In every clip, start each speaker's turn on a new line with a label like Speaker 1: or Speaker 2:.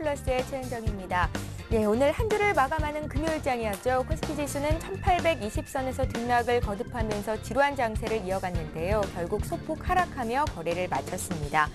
Speaker 1: 투자플러스의 최은정입니다. 예, 오늘 한 주를 마감하는 금요일장이었죠. 코스피 지수는 1820선에서 등락을 거듭하면서 지루한 장세를 이어갔는데요. 결국 소폭 하락하며 거래를 마쳤습니다.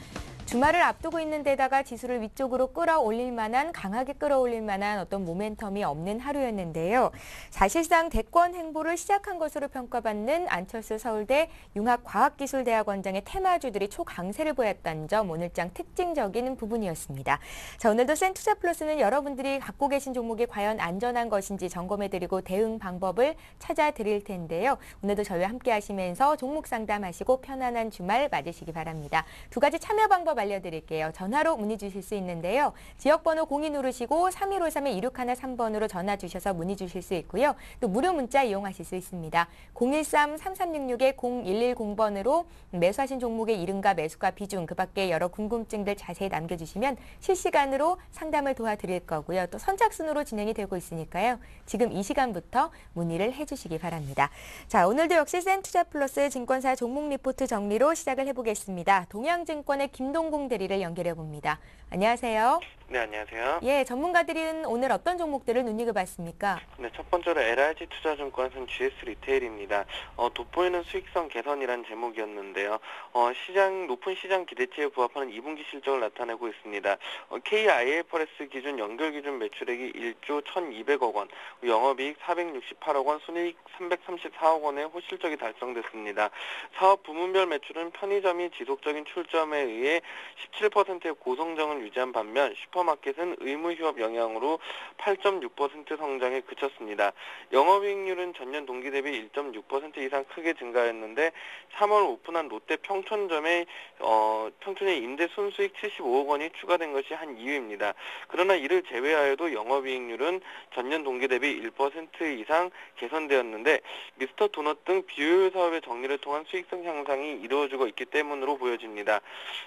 Speaker 1: 주말을 앞두고 있는 데다가 지수를 위쪽으로 끌어올릴 만한, 강하게 끌어올릴 만한 어떤 모멘텀이 없는 하루였는데요. 사실상 대권 행보를 시작한 것으로 평가받는 안철수 서울대 융합과학기술대학원장의 테마주들이 초강세를 보였다는 점 오늘장 특징적인 부분이었습니다. 자, 오늘도 센투자플러스는 여러분들이 갖고 계신 종목이 과연 안전한 것인지 점검해드리고 대응 방법을 찾아드릴 텐데요. 오늘도 저희와 함께 하시면서 종목 상담하시고 편안한 주말 맞으시기 바랍니다. 두 가지 참여 방법 알려드릴게요. 전화로 문의 주실 수 있는데요. 지역번호 02 누르시고 3153-2613번으로 전화 주셔서 문의 주실 수 있고요. 또 무료 문자 이용하실 수 있습니다. 013-3366-0110번으로 매수하신 종목의 이름과 매수가 비중, 그 밖에 여러 궁금증들 자세히 남겨주시면 실시간으로 상담을 도와드릴 거고요. 또 선착순으로 진행이 되고 있으니까요. 지금 이 시간부터 문의를 해주시기 바랍니다. 자, 오늘도 역시 센투자플러스 증권사 종목 리포트 정리로 시작을 해보겠습니다. 동양증권의 김동공 대리를 연결해 봅니다. 안녕하세요.
Speaker 2: 네, 안녕하세요.
Speaker 1: 예, 전문가들은 오늘 어떤 종목들을 눈여겨봤습니까?
Speaker 2: 네, 첫 번째로 LRG 투자증권은 GS 리테일입니다. 돋보이는 수익성 개선이란 제목이었는데요. 높은 시장 기대치에 부합하는 2분기 실적을 나타내고 있습니다. KIFRS 기준 연결 기준 매출액이 1조 1,200억 원, 영업이익 468억 원, 순이익 334억 원의 호실적이 달성됐습니다. 사업 부문별 매출은 편의점이 지속적인 출점에 의해 17%의 고성장을 유지한 반면 슈퍼마켓은 의무 휴업 영향으로 8.6% 성장에 그쳤습니다. 영업이익률은 전년 동기 대비 1.6% 이상 크게 증가했는데 3월 오픈한 롯데 평촌점의 임대 순수익 75억 원이 추가된 것이 한 이유입니다. 그러나 이를 제외하여도 영업이익률은 전년 동기 대비 1% 이상 개선되었는데 미스터 도넛 등 비효율 사업의 정리를 통한 수익성 향상이 이루어지고 있기 때문으로 보여집니다.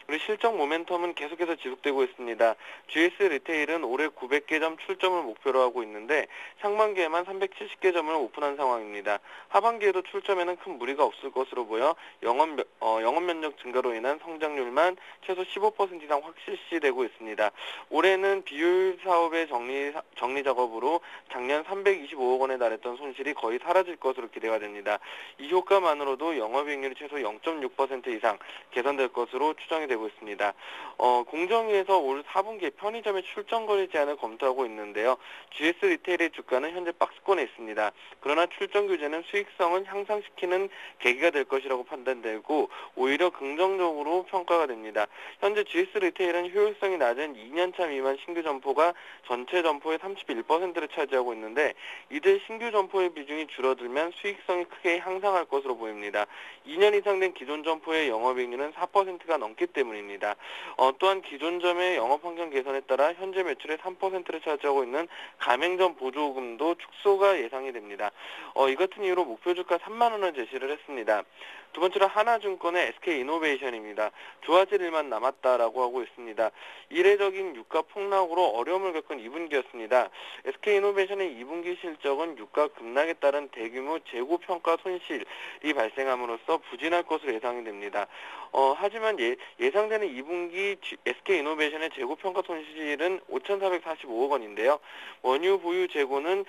Speaker 2: 우리 실적 모멘텀은 계속해서 지속되고 있습니다. GS 리테일은 올해 900개점 출점을 목표로 하고 있는데 상반기에만 370개 점을 오픈한 상황입니다. 하반기에도 출점에는 큰 무리가 없을 것으로 보여 영업 면적 증가로 인한 성장률만 최소 15% 이상 확실시되고 있습니다. 올해는 비효율 사업의 정리 작업으로 작년 325억 원에 달했던 손실이 거의 사라질 것으로 기대가 됩니다. 이 효과만으로도 영업이익률이 최소 0.6% 이상 개선될 것으로 추정이 되고 있습니다. 공정위에서 올 4분기에 편의점의 출점거래 제한을 검토하고 있는데요. GS 리테일의 주가는 현재 박스권에 있습니다. 그러나 출점 규제는 수익성을 향상시키는 계기가 될 것이라고 판단되고 오히려 긍정적으로 평가가 됩니다. 현재 GS 리테일은 효율성이 낮은 2년차 미만 신규 점포가 전체 점포의 31%를 차지하고 있는데 이들 신규 점포의 비중이 줄어들면 수익성이 크게 향상할 것으로 보입니다. 2년 이상 된 기존 점포의 영업이익률은 4%가 넘기 때문입니다. 또한 기존 점의 영업 환경 개선에 따라 현재 매출의 3%를 차지하고 있는 가맹점 보조금도 축소가 예상이 됩니다. 이 같은 이유로 목표 주가 3만 원을 제시를 했습니다. 두 번째로 하나증권의 SK이노베이션입니다. 좋아질 일만 남았다라고 하고 있습니다. 이례적인 유가 폭락으로 어려움을 겪은 2분기였습니다. SK이노베이션의 2분기 실적은 유가 급락에 따른 대규모 재고평가 손실이 발생함으로써 부진할 것으로 예상이 됩니다. 하지만 예상되는 2분기 SK이노베이션의 재고평가 손실은 5,445억 원인데요. 원유 보유 재고는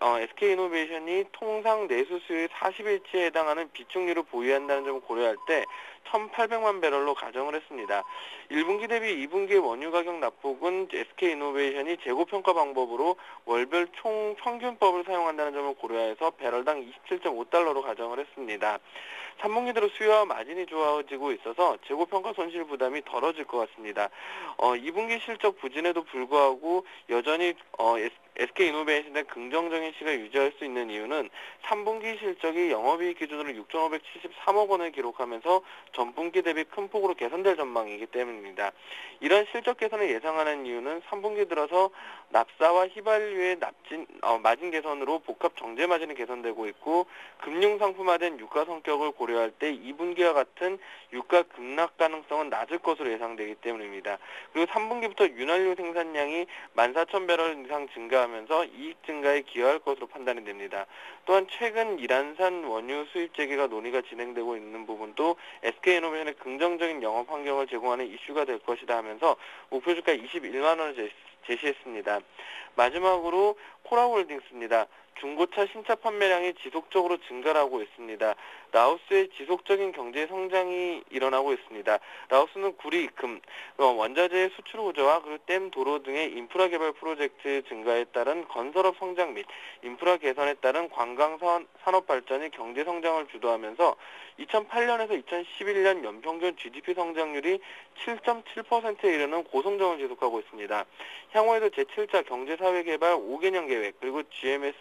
Speaker 2: SK이노베이션이 통상 내수 수요의 40일치에 해당하는 비축유를 보유한다는 점을 고려할 때 1,800만 배럴로 가정을 했습니다. 1분기 대비 2분기의 원유 가격 낙폭은 SK이노베이션이 재고평가 방법으로 월별 총 평균법을 사용한다는 점을 고려해서 배럴당 27.5달러로 가정을 했습니다. 3분기 들어 수요와 마진이 좋아지고 있어서 재고평가 손실 부담이 덜어질 것 같습니다. 2분기 실적 부진에도 불구하고 여전히 SK이노베이션의 긍정적인 시각을 유지할 수 있는 이유는 3분기 실적이 영업이익 기준으로 6,573억 원을 기록하면서 전분기 대비 큰 폭으로 개선될 전망이기 때문입니다. 이런 실적 개선을 예상하는 이유는 3분기 들어서 납사와 휘발유의 마진 개선으로 복합 정제 마진이 개선되고 있고 금융상품화된 유가 성격을 고려할 때 2분기와 같은 유가 급락 가능성은 낮을 것으로 예상되기 때문입니다. 그리고 3분기부터 윤활유 생산량이 14,000배럴 이상 증가하면서 이익 증가에 기여할 것으로 판단이 됩니다. 또한 최근 이란산 원유 수입 재개가 논의가 진행되고 있는 부분도 SK이노베이션의 긍정적인 영업 환경을 제공하는 이슈가 될 것이다 하면서 목표 주가 21만 원을 제시했습니다. 마지막으로 코라홀딩스입니다. 중고차 신차 판매량이 지속적으로 증가하고 있습니다. 라오스의 지속적인 경제 성장이 일어나고 있습니다. 라오스는 구리, 금, 원자재 수출 호조와 그리고 댐, 도로 등의 인프라 개발 프로젝트 증가에 따른 건설업 성장 및 인프라 개선에 따른 관광 산업 발전이 경제 성장을 주도하면서 2008년에서 2011년 연평균 GDP 성장률이 7.7%에 이르는 고성장을 지속하고 있습니다. 향후에도 제7차 경제사회개발 5개년 계획, 그리고 GMS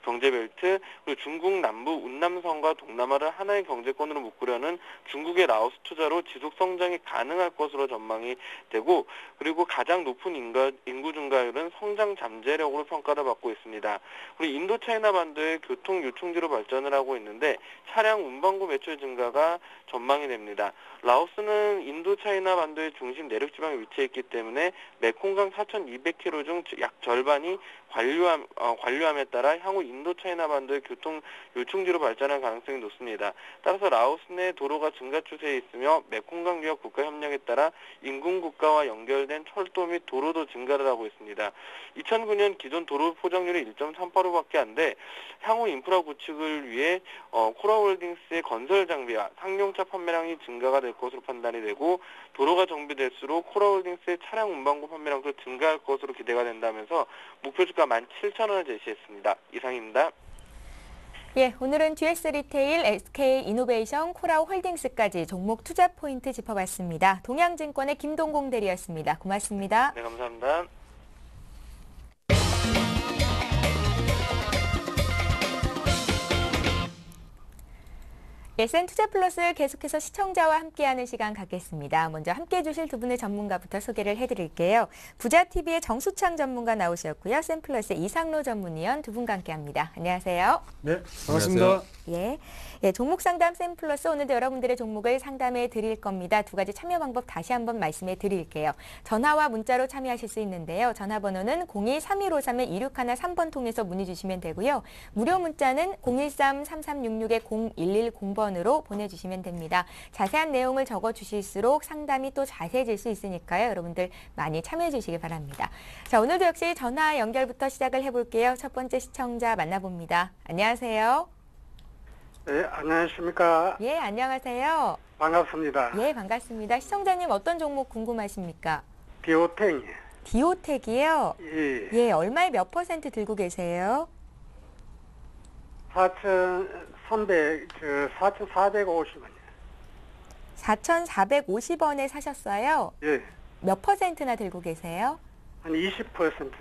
Speaker 2: 경제벨트, 그리고 중국 남부 운남성과 동남아를 하나의 경제권으로 묶으려는 중국의 라오스 투자로 지속 성장이 가능할 것으로 전망이 되고, 그리고 가장 높은 인구 증가율은 성장 잠재력으로 평가를 받고 있습니다. 그리고 인도 차이나 반도의 교통 유통지로 발전을 하고 있는데 차량 운반구 매출 증가가 전망이 됩니다. 라오스는 인도 차이나 반도의 중심 내륙 지방에 위치해 있기 때문에 메콩강 4,200km 중 약 절반이 관류함에 따라 향후 인도 차이나 반도의 교통 요충지로 발전할 가능성이 높습니다. 따라서 라오스 내 도로가 증가 추세에 있으며 메콩강 유역 국가 협력에 따라 인근 국가와 연결된 철도 및 도로도 증가를 하고 있습니다. 2009년 기존 도로 포장률이 1.38호밖에 안 돼 향후 인프라 구축을 위해 코라홀딩스의 건설 장비와 상용차 판매량이 증가가 될 것으로 판단이 되고, 도로가 정비될수록 코라홀딩스의 차량 운반구 판매량도 증가할 것으로 기대가 된다면서 목표 주가 17,000원을 제시했습니다. 이상입니다.
Speaker 1: 예, 오늘은 GS 리테일, SK 이노베이션, 코라홀딩스까지 종목 투자 포인트 짚어봤습니다. 동양증권의 김동공 대리였습니다. 고맙습니다.
Speaker 2: 네, 감사합니다.
Speaker 1: SN투자플러스 계속해서 시청자와 함께하는 시간 갖겠습니다. 먼저 함께해 주실 두 분의 전문가부터 소개를 해드릴게요. 부자TV의 정수창 전문가 나오셨고요. 샘플러스의 이상로 전문위원 두 분과 함께합니다. 안녕하세요.
Speaker 3: 네, 반갑습니다.
Speaker 1: 예, 종목 상담 샘플러스 오늘도 여러분들의 종목을 상담해 드릴 겁니다. 두 가지 참여 방법 다시 한번 말씀해 드릴게요. 전화와 문자로 참여하실 수 있는데요. 전화번호는 02-3153-2613번 통해서 문의 주시면 되고요. 무료 문자는 013-3366-0110번으로 보내주시면 됩니다. 자세한 내용을 적어주실수록 상담이 또 자세해질 수 있으니까요. 여러분들 많이 참여해 주시기 바랍니다. 자, 오늘도 역시 전화 연결부터 시작을 해볼게요. 첫 번째 시청자 만나봅니다. 안녕하세요.
Speaker 3: 네, 안녕하십니까.
Speaker 1: 예, 안녕하세요.
Speaker 3: 반갑습니다.
Speaker 1: 예, 반갑습니다. 시청자님 어떤 종목 궁금하십니까?
Speaker 3: 디오탱.
Speaker 1: 디오텍이요?
Speaker 3: 예.
Speaker 1: 예, 얼마에 몇 퍼센트 들고 계세요?
Speaker 3: 4,450원.
Speaker 1: 4,450원에 사셨어요?
Speaker 3: 예.
Speaker 1: 몇 퍼센트나 들고 계세요?
Speaker 3: 한 20%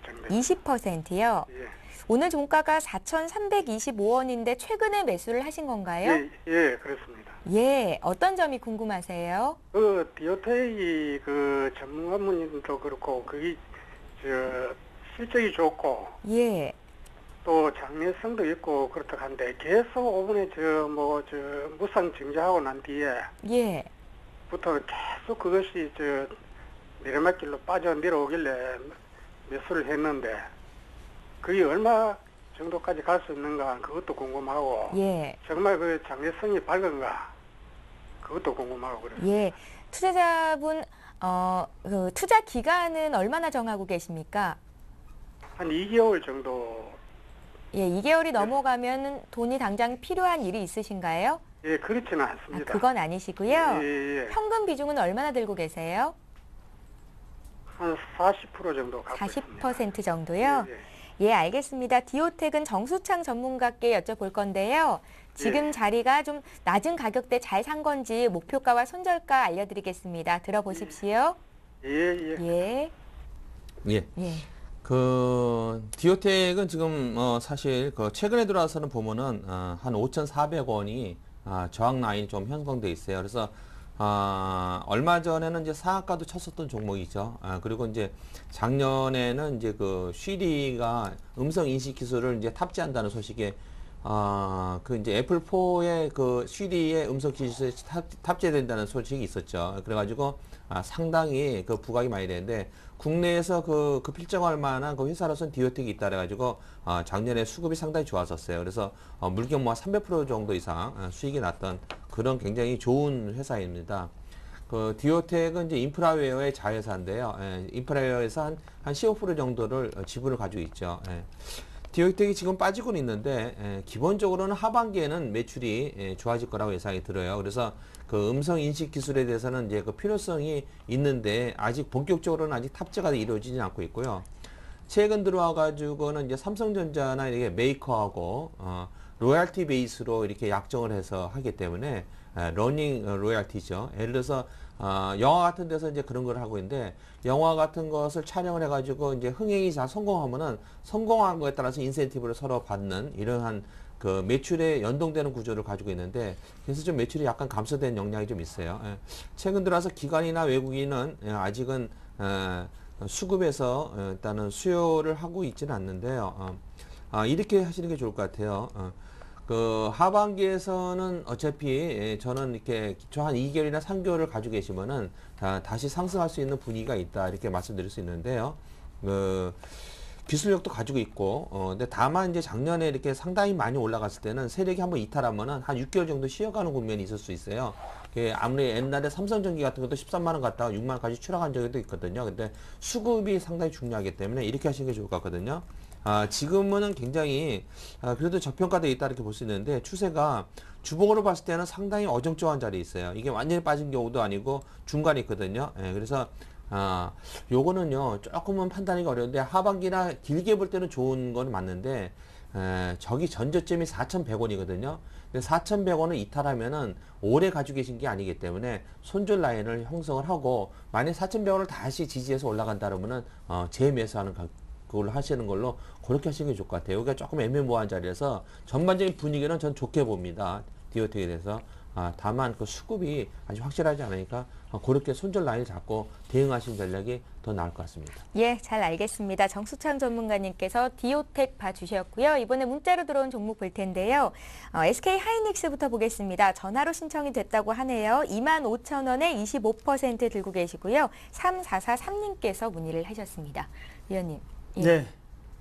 Speaker 3: 정도.
Speaker 1: 20%요?
Speaker 3: 예.
Speaker 1: 오늘 종가가 4,325원인데 최근에 매수를 하신 건가요?
Speaker 3: 예, 그렇습니다.
Speaker 1: 예, 어떤 점이 궁금하세요?
Speaker 3: 그 디오텍이 그 전문가분들도 그렇고 그게 실적이 좋고
Speaker 1: 예,
Speaker 3: 또 장래성도 있고 그렇다 한데 계속 이번에 무상 증자하고 난
Speaker 1: 예,
Speaker 3: 뒤에부터 계속 그것이 내리막길로 빠져 내려오길래 매수를 했는데 그게 얼마 정도까지 갈 수 있는가 그것도 궁금하고
Speaker 1: 예,
Speaker 3: 정말 그 장래성이 밝은가 그것도 궁금하고 그래요.
Speaker 1: 예. 투자자분, 그 투자 기간은 얼마나 정하고 계십니까?
Speaker 3: 한 2개월 정도.
Speaker 1: 예, 2개월이 넘어가면 돈이 당장 필요한 일이 있으신가요?
Speaker 3: 예, 그렇지는
Speaker 1: 아,
Speaker 3: 않습니다.
Speaker 1: 그건 아니시고요.
Speaker 3: 예.
Speaker 1: 현금 비중은 얼마나 들고 계세요?
Speaker 3: 한 40% 정도 갖고
Speaker 1: 40%
Speaker 3: 있습니다.
Speaker 1: 정도요? 예, 알겠습니다. 디오텍은 정수창 전문가께 여쭤볼 건데요. 지금 자리가 좀 낮은 가격대 잘 산 건지 목표가와 손절가 알려드리겠습니다. 들어보십시오.
Speaker 3: 예.
Speaker 1: 예.
Speaker 4: 그 디오텍은 지금 사실 그 최근에 들어와서는 보면은 한 5,400원이 저항 라인이 좀 형성돼 있어요. 그래서 얼마 전에는 이제 상한가도 쳤었던 종목이죠. 그리고 이제 작년에는 이제 그 쉬리가 음성 인식 기술을 이제 탑재한다는 소식에 그 이제 애플4의 그 쉬리의 음성 기술에 탑재된다는 소식이 있었죠. 그래가지고 상당히 그 부각이 많이 되는데 국내에서 그 필정할 만한 그 회사로서는 디오텍이 있다 그래가지고 작년에 수급이 상당히 좋았었어요. 그래서 물경 뭐 300% 정도 이상 수익이 났던 그런 굉장히 좋은 회사입니다. 그 디오텍은 이제 인프라웨어의 자회사인데요. 인프라웨어에서 한 15% 정도를 지분을 가지고 있죠. 디오텍이 지금 빠지고는 있는데 기본적으로는 하반기에는 매출이 좋아질 거라고 예상이 들어요. 그래서 그 음성 인식 기술에 대해서는 이제 그 필요성이 있는데 아직 본격적으로는 아직 탑재가 이루어지지 않고 있고요. 최근 들어와 가지고는 이제 삼성전자나 이렇게 메이커하고 로얄티 베이스로 이렇게 약정을 해서 하기 때문에 러닝 로얄티죠. 예를 들어서 영화 같은 데서 이제 그런 걸 하고 있는데 영화 같은 것을 촬영을 해가지고 이제 흥행이 잘 성공하면은 성공한 거에 따라서 인센티브를 서로 받는 이러한 그 매출에 연동되는 구조를 가지고 있는데 그래서 좀 매출이 약간 감소된 영향이 좀 있어요. 최근 들어서 기관이나 외국인은 아직은 수급에서 일단은 수요를 하고 있지는 않는데요. 이렇게 하시는 게 좋을 것 같아요. 그 하반기에서는 어차피 저는 이렇게 기초 한 2개월이나 3개월을 가지고 계시면은 다시 상승할 수 있는 분위기가 있다 이렇게 말씀드릴 수 있는데요. 그 기술력도 가지고 있고 근데 다만 이제 작년에 이렇게 상당히 많이 올라갔을 때는 세력이 한번 이탈하면은 한 6개월 정도 쉬어가는 국면이 있을 수 있어요. 아무리 옛날에 삼성전기 같은 것도 13만 원 갔다가 6만 원까지 추락한 적도 있거든요. 근데 수급이 상당히 중요하기 때문에 이렇게 하시는 게 좋을 것 같거든요. 지금은 굉장히 그래도 저평가되어 있다 이렇게 볼 수 있는데 추세가 주봉으로 봤을 때는 상당히 어정쩡한 자리에 있어요. 이게 완전히 빠진 경우도 아니고 중간에 있거든요. 그래서 요거는요 조금은 판단하기 어려운데 하반기나 길게 볼 때는 좋은 건 맞는데 저기 전저점이 4,100원이거든요. 근데 4,100원을 이탈하면은 오래 가지고 계신 게 아니기 때문에 손절 라인을 형성을 하고 만약 4,100원을 다시 지지해서 올라간다 그러면은 재매수하는 그걸로 하시는 걸로 그렇게 하시는 게 좋을 것 같아요. 여기가 조금 애매모호한 자리에서 전반적인 분위기는 전 좋게 봅니다. 디오텍에 대해서. 다만 그 수급이 아직 확실하지 않으니까 그렇게 손절 라인을 잡고 대응하시는 전략이 더 나을 것 같습니다.
Speaker 1: 예, 잘 알겠습니다. 정수창 전문가님께서 디오텍 봐주셨고요. 이번에 문자로 들어온 종목 볼 텐데요. SK 하이닉스부터 보겠습니다. 전화로 신청이 됐다고 하네요. 25,000원에 25% 들고 계시고요. 3443님께서 문의를 하셨습니다. 위원님. 예.
Speaker 5: 네.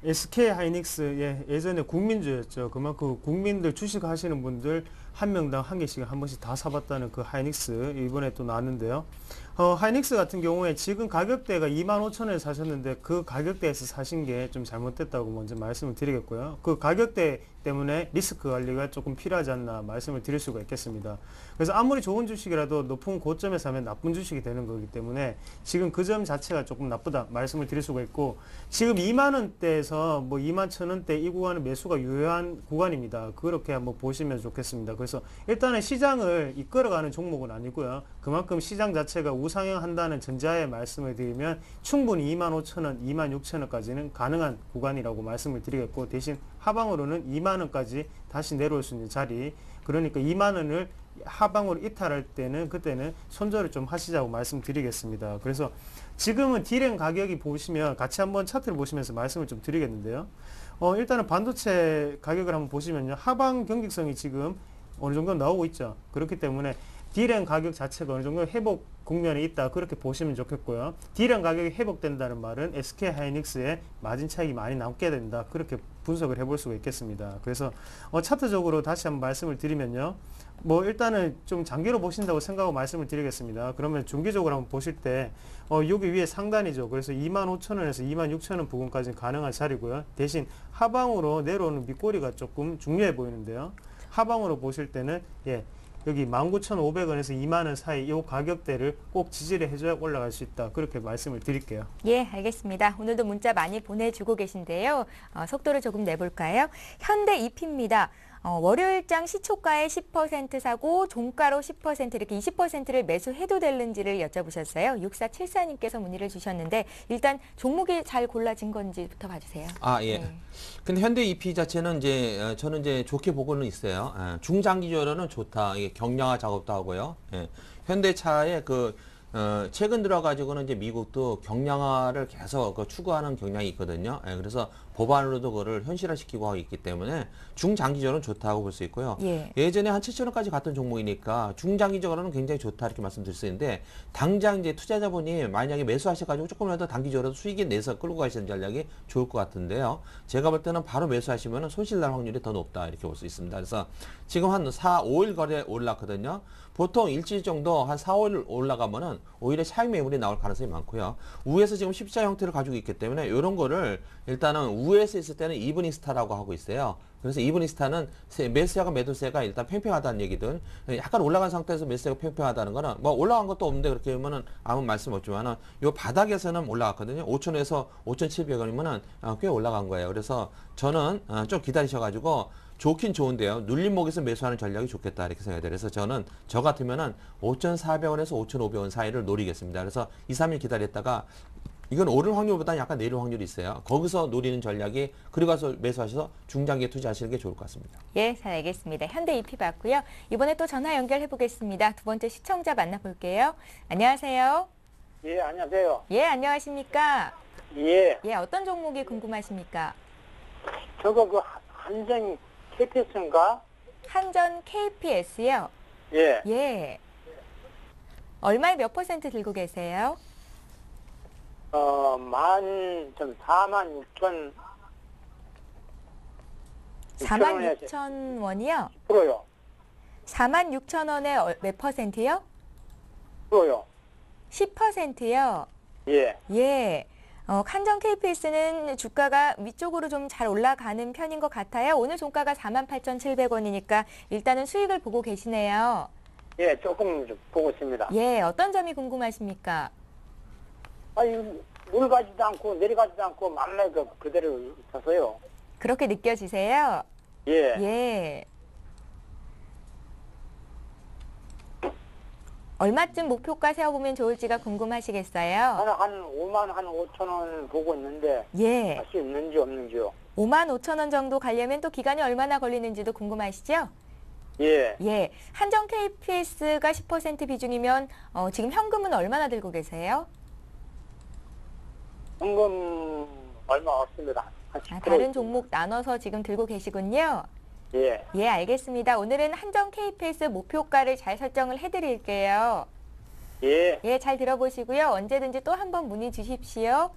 Speaker 5: SK 하이닉스 예전에 국민주였죠. 그만큼 국민들 주식 하시는 분들 한 명당 한 개씩 한 번씩 다 사봤다는 그 하이닉스 이번에 또 나왔는데요. 하이닉스 같은 경우에 지금 가격대가 25,000원에 사셨는데 그 가격대에서 사신 게 좀 잘못됐다고 먼저 말씀을 드리겠고요. 그 가격대 때문에 리스크 관리가 조금 필요하지 않나 말씀을 드릴 수가 있겠습니다. 그래서 아무리 좋은 주식이라도 높은 고점에 사면 나쁜 주식이 되는 거기 때문에 지금 그 점 자체가 조금 나쁘다 말씀을 드릴 수가 있고 지금 2만 원대에서 뭐 2만 1,000원대 이 구간은 매수가 유효한 구간입니다. 그렇게 한번 보시면 좋겠습니다. 그래서 일단은 시장을 이끌어가는 종목은 아니고요. 그만큼 시장 자체가 우상향한다는 전자에 말씀을 드리면 충분히 25,000원, 26,000원까지는 가능한 구간이라고 말씀을 드리겠고 대신 하방으로는 2만 원까지 다시 내려올 수 있는 자리 그러니까 2만 원을 하방으로 이탈할 때는 그때는 손절을 좀 하시자고 말씀드리겠습니다. 그래서 지금은 디램 가격이 보시면 같이 한번 차트를 보시면서 말씀을 좀 드리겠는데요. 일단은 반도체 가격을 한번 보시면요. 하방 경직성이 지금 어느 정도 나오고 있죠. 그렇기 때문에 D램 가격 자체가 어느 정도 회복 국면에 있다 그렇게 보시면 좋겠고요. D램 가격이 회복된다는 말은 SK 하이닉스의 마진 차익이 많이 남게 된다 그렇게 분석을 해볼 수가 있겠습니다. 그래서 차트적으로 다시 한번 말씀을 드리면요. 뭐 일단은 좀 장기로 보신다고 생각하고 말씀을 드리겠습니다. 그러면 중기적으로 한번 보실 때 여기 위에 상단이죠. 그래서 25,000원에서 26,000원 부근까지는 가능한 자리고요. 대신 하방으로 내려오는 밑꼬리가 조금 중요해 보이는데요. 하방으로 보실 때는 여기 19,500원에서 2만원 사이 이 가격대를 꼭 지지를 해줘야 올라갈 수 있다. 그렇게 말씀을 드릴게요.
Speaker 1: 예, 알겠습니다. 오늘도 문자 많이 보내주고 계신데요. 속도를 조금 내볼까요? 현대 EP입니다. 월요일장 시초가에 10% 사고 종가로 10% 이렇게 20%를 매수해도 되는지를 여쭤보셨어요. 6474님께서 문의를 주셨는데 일단 종목이 잘 골라진 건지부터 봐주세요.
Speaker 4: 예.
Speaker 1: 네.
Speaker 4: 근데 현대 EP 자체는 이제 저는 이제 좋게 보고는 있어요. 중장기적으로는 좋다. 이게 경량화 작업도 하고요. 현대차의 최근 들어가지고는 이제 미국도 경량화를 계속 추구하는 경향이 있거든요. 그래서 법안으로도 그거를 현실화시키고 하고 있기 때문에 중장기적으로는 좋다고 볼 수 있고요.
Speaker 1: 예.
Speaker 4: 예전에 한 7천원까지 갔던 종목이니까 중장기적으로는 굉장히 좋다 이렇게 말씀드릴 수 있는데 당장 이제 투자자분이 만약에 매수하셔가지고 조금이라도 단기적으로 수익이 내서 끌고 가시는 전략이 좋을 것 같은데요. 제가 볼 때는 바로 매수하시면 손실 날 확률이 더 높다 이렇게 볼 수 있습니다. 그래서 지금 한 4, 5일 거래 올랐거든요. 보통 일주일 정도 한 4, 5일 올라가면은 오히려 차익 매물이 나올 가능성이 많고요. 우에서 지금 십자 형태를 가지고 있기 때문에 이런 거를 일단은 우에서 있을 때는 이브닝 스타라고 하고 있어요. 그래서 이브닝 스타는 매수세가 매도세가 일단 팽팽하다는 얘기든 약간 올라간 상태에서 매수세가 팽팽하다는 거는 뭐 올라간 것도 없는데 그렇게 하면은 아무 말씀 없지만은 요 바닥에서는 올라갔거든요. 5천원에서 5,700원이면은 꽤 올라간 거예요. 그래서 저는 좀 기다리셔가지고 좋긴 좋은데요. 눌림목에서 매수하는 전략이 좋겠다 이렇게 생각이 돼요. 그래서 저는 저 같으면은 5,400원에서 5,500원 사이를 노리겠습니다. 그래서 2, 3일 기다렸다가 이건 오를 확률보다는 약간 내릴 확률이 있어요. 거기서 노리는 전략이 그리고 가서 매수하셔서 중장기에 투자하시는 게 좋을 것 같습니다.
Speaker 1: 예, 잘 알겠습니다. 현대 EP 봤고요. 이번에 또 전화 연결해 보겠습니다. 두 번째 시청자 만나볼게요. 안녕하세요.
Speaker 6: 예, 안녕하세요.
Speaker 1: 예, 안녕하십니까?
Speaker 6: 예,
Speaker 1: 예, 어떤 종목이 궁금하십니까?
Speaker 6: 저거 그 한정 KPS인가?
Speaker 1: 한전 KPS요.
Speaker 6: 예,
Speaker 1: 예. 얼마에 몇 % 들고 계세요?
Speaker 6: 46,000,
Speaker 1: 46,000원이요?
Speaker 6: 프로요.
Speaker 1: 46,000원에 몇 %요?
Speaker 6: 프로요.
Speaker 1: 10%요?
Speaker 6: 예,
Speaker 1: 예. 한전 KPS는 주가가 위쪽으로 좀 잘 올라가는 편인 것 같아요. 오늘 종가가 48,700원이니까 일단은 수익을 보고 계시네요.
Speaker 6: 예, 조금 좀 보고 있습니다.
Speaker 1: 예, 어떤 점이 궁금하십니까?
Speaker 6: 아니, 올가지도 않고 내려가지도 않고 만날 그대로 쳤어요.
Speaker 1: 그렇게 느껴지세요?
Speaker 6: 예,
Speaker 1: 예. 얼마쯤 목표가 세워보면 좋을지가 궁금하시겠어요?
Speaker 6: 한 5만 한 5천 원 보고 있는데
Speaker 1: 예.
Speaker 6: 할 수 있는지 없는지요?
Speaker 1: 55,000원 정도 가려면 또 기간이 얼마나 걸리는지도 궁금하시죠?
Speaker 6: 예,
Speaker 1: 예. 한전 KPS가 10% 비중이면 지금 현금은 얼마나 들고 계세요?
Speaker 6: 현금 얼마 없습니다. 한 10%
Speaker 1: 다른 종목 나눠서 지금 들고 계시군요.
Speaker 6: 예,
Speaker 1: 예, 알겠습니다. 오늘은 한전 KPS 목표가를 잘 설정을 해드릴게요.
Speaker 6: 예,
Speaker 1: 예, 잘 들어보시고요. 언제든지 또 한 번 문의 주십시오.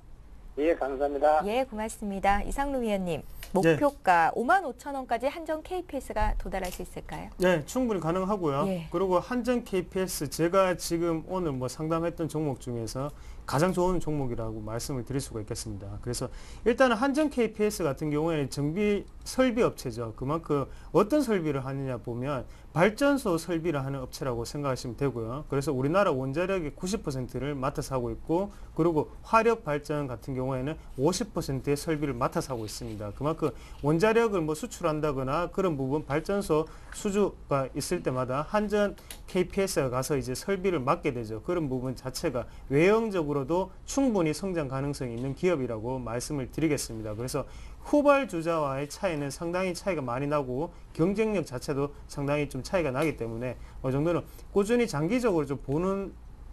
Speaker 6: 예, 감사합니다.
Speaker 1: 예, 고맙습니다. 이상루 위원님, 목표가 55,000원까지 한전 KPS가 도달할 수 있을까요?
Speaker 5: 네, 충분히 가능하고요.
Speaker 1: 예.
Speaker 5: 그리고 한전 KPS 제가 지금 오늘 뭐 상담했던 종목 중에서 가장 좋은 종목이라고 말씀을 드릴 수가 있겠습니다. 그래서 일단은 한전 KPS 같은 경우에는 정비 설비 업체죠. 그만큼 어떤 설비를 하느냐 보면 발전소 설비를 하는 업체라고 생각하시면 되고요. 그래서 우리나라 원자력의 90%를 맡아서 하고 있고, 그리고 화력 발전 같은 경우에는 50%의 설비를 맡아서 하고 있습니다. 그만큼 원자력을 뭐 수출한다거나 그런 부분 발전소 수주가 있을 때마다 한전 KPS가 가서 이제 설비를 맡게 되죠. 그런 부분 자체가 외형적으로도 충분히 성장 가능성이 있는 기업이라고 말씀을 드리겠습니다. 그래서 후발주자와의 차이는 상당히 차이가 많이 나고 경쟁력 자체도 상당히 좀 차이가 나기 때문에 어느 정도는 꾸준히 장기적으로 좀 보는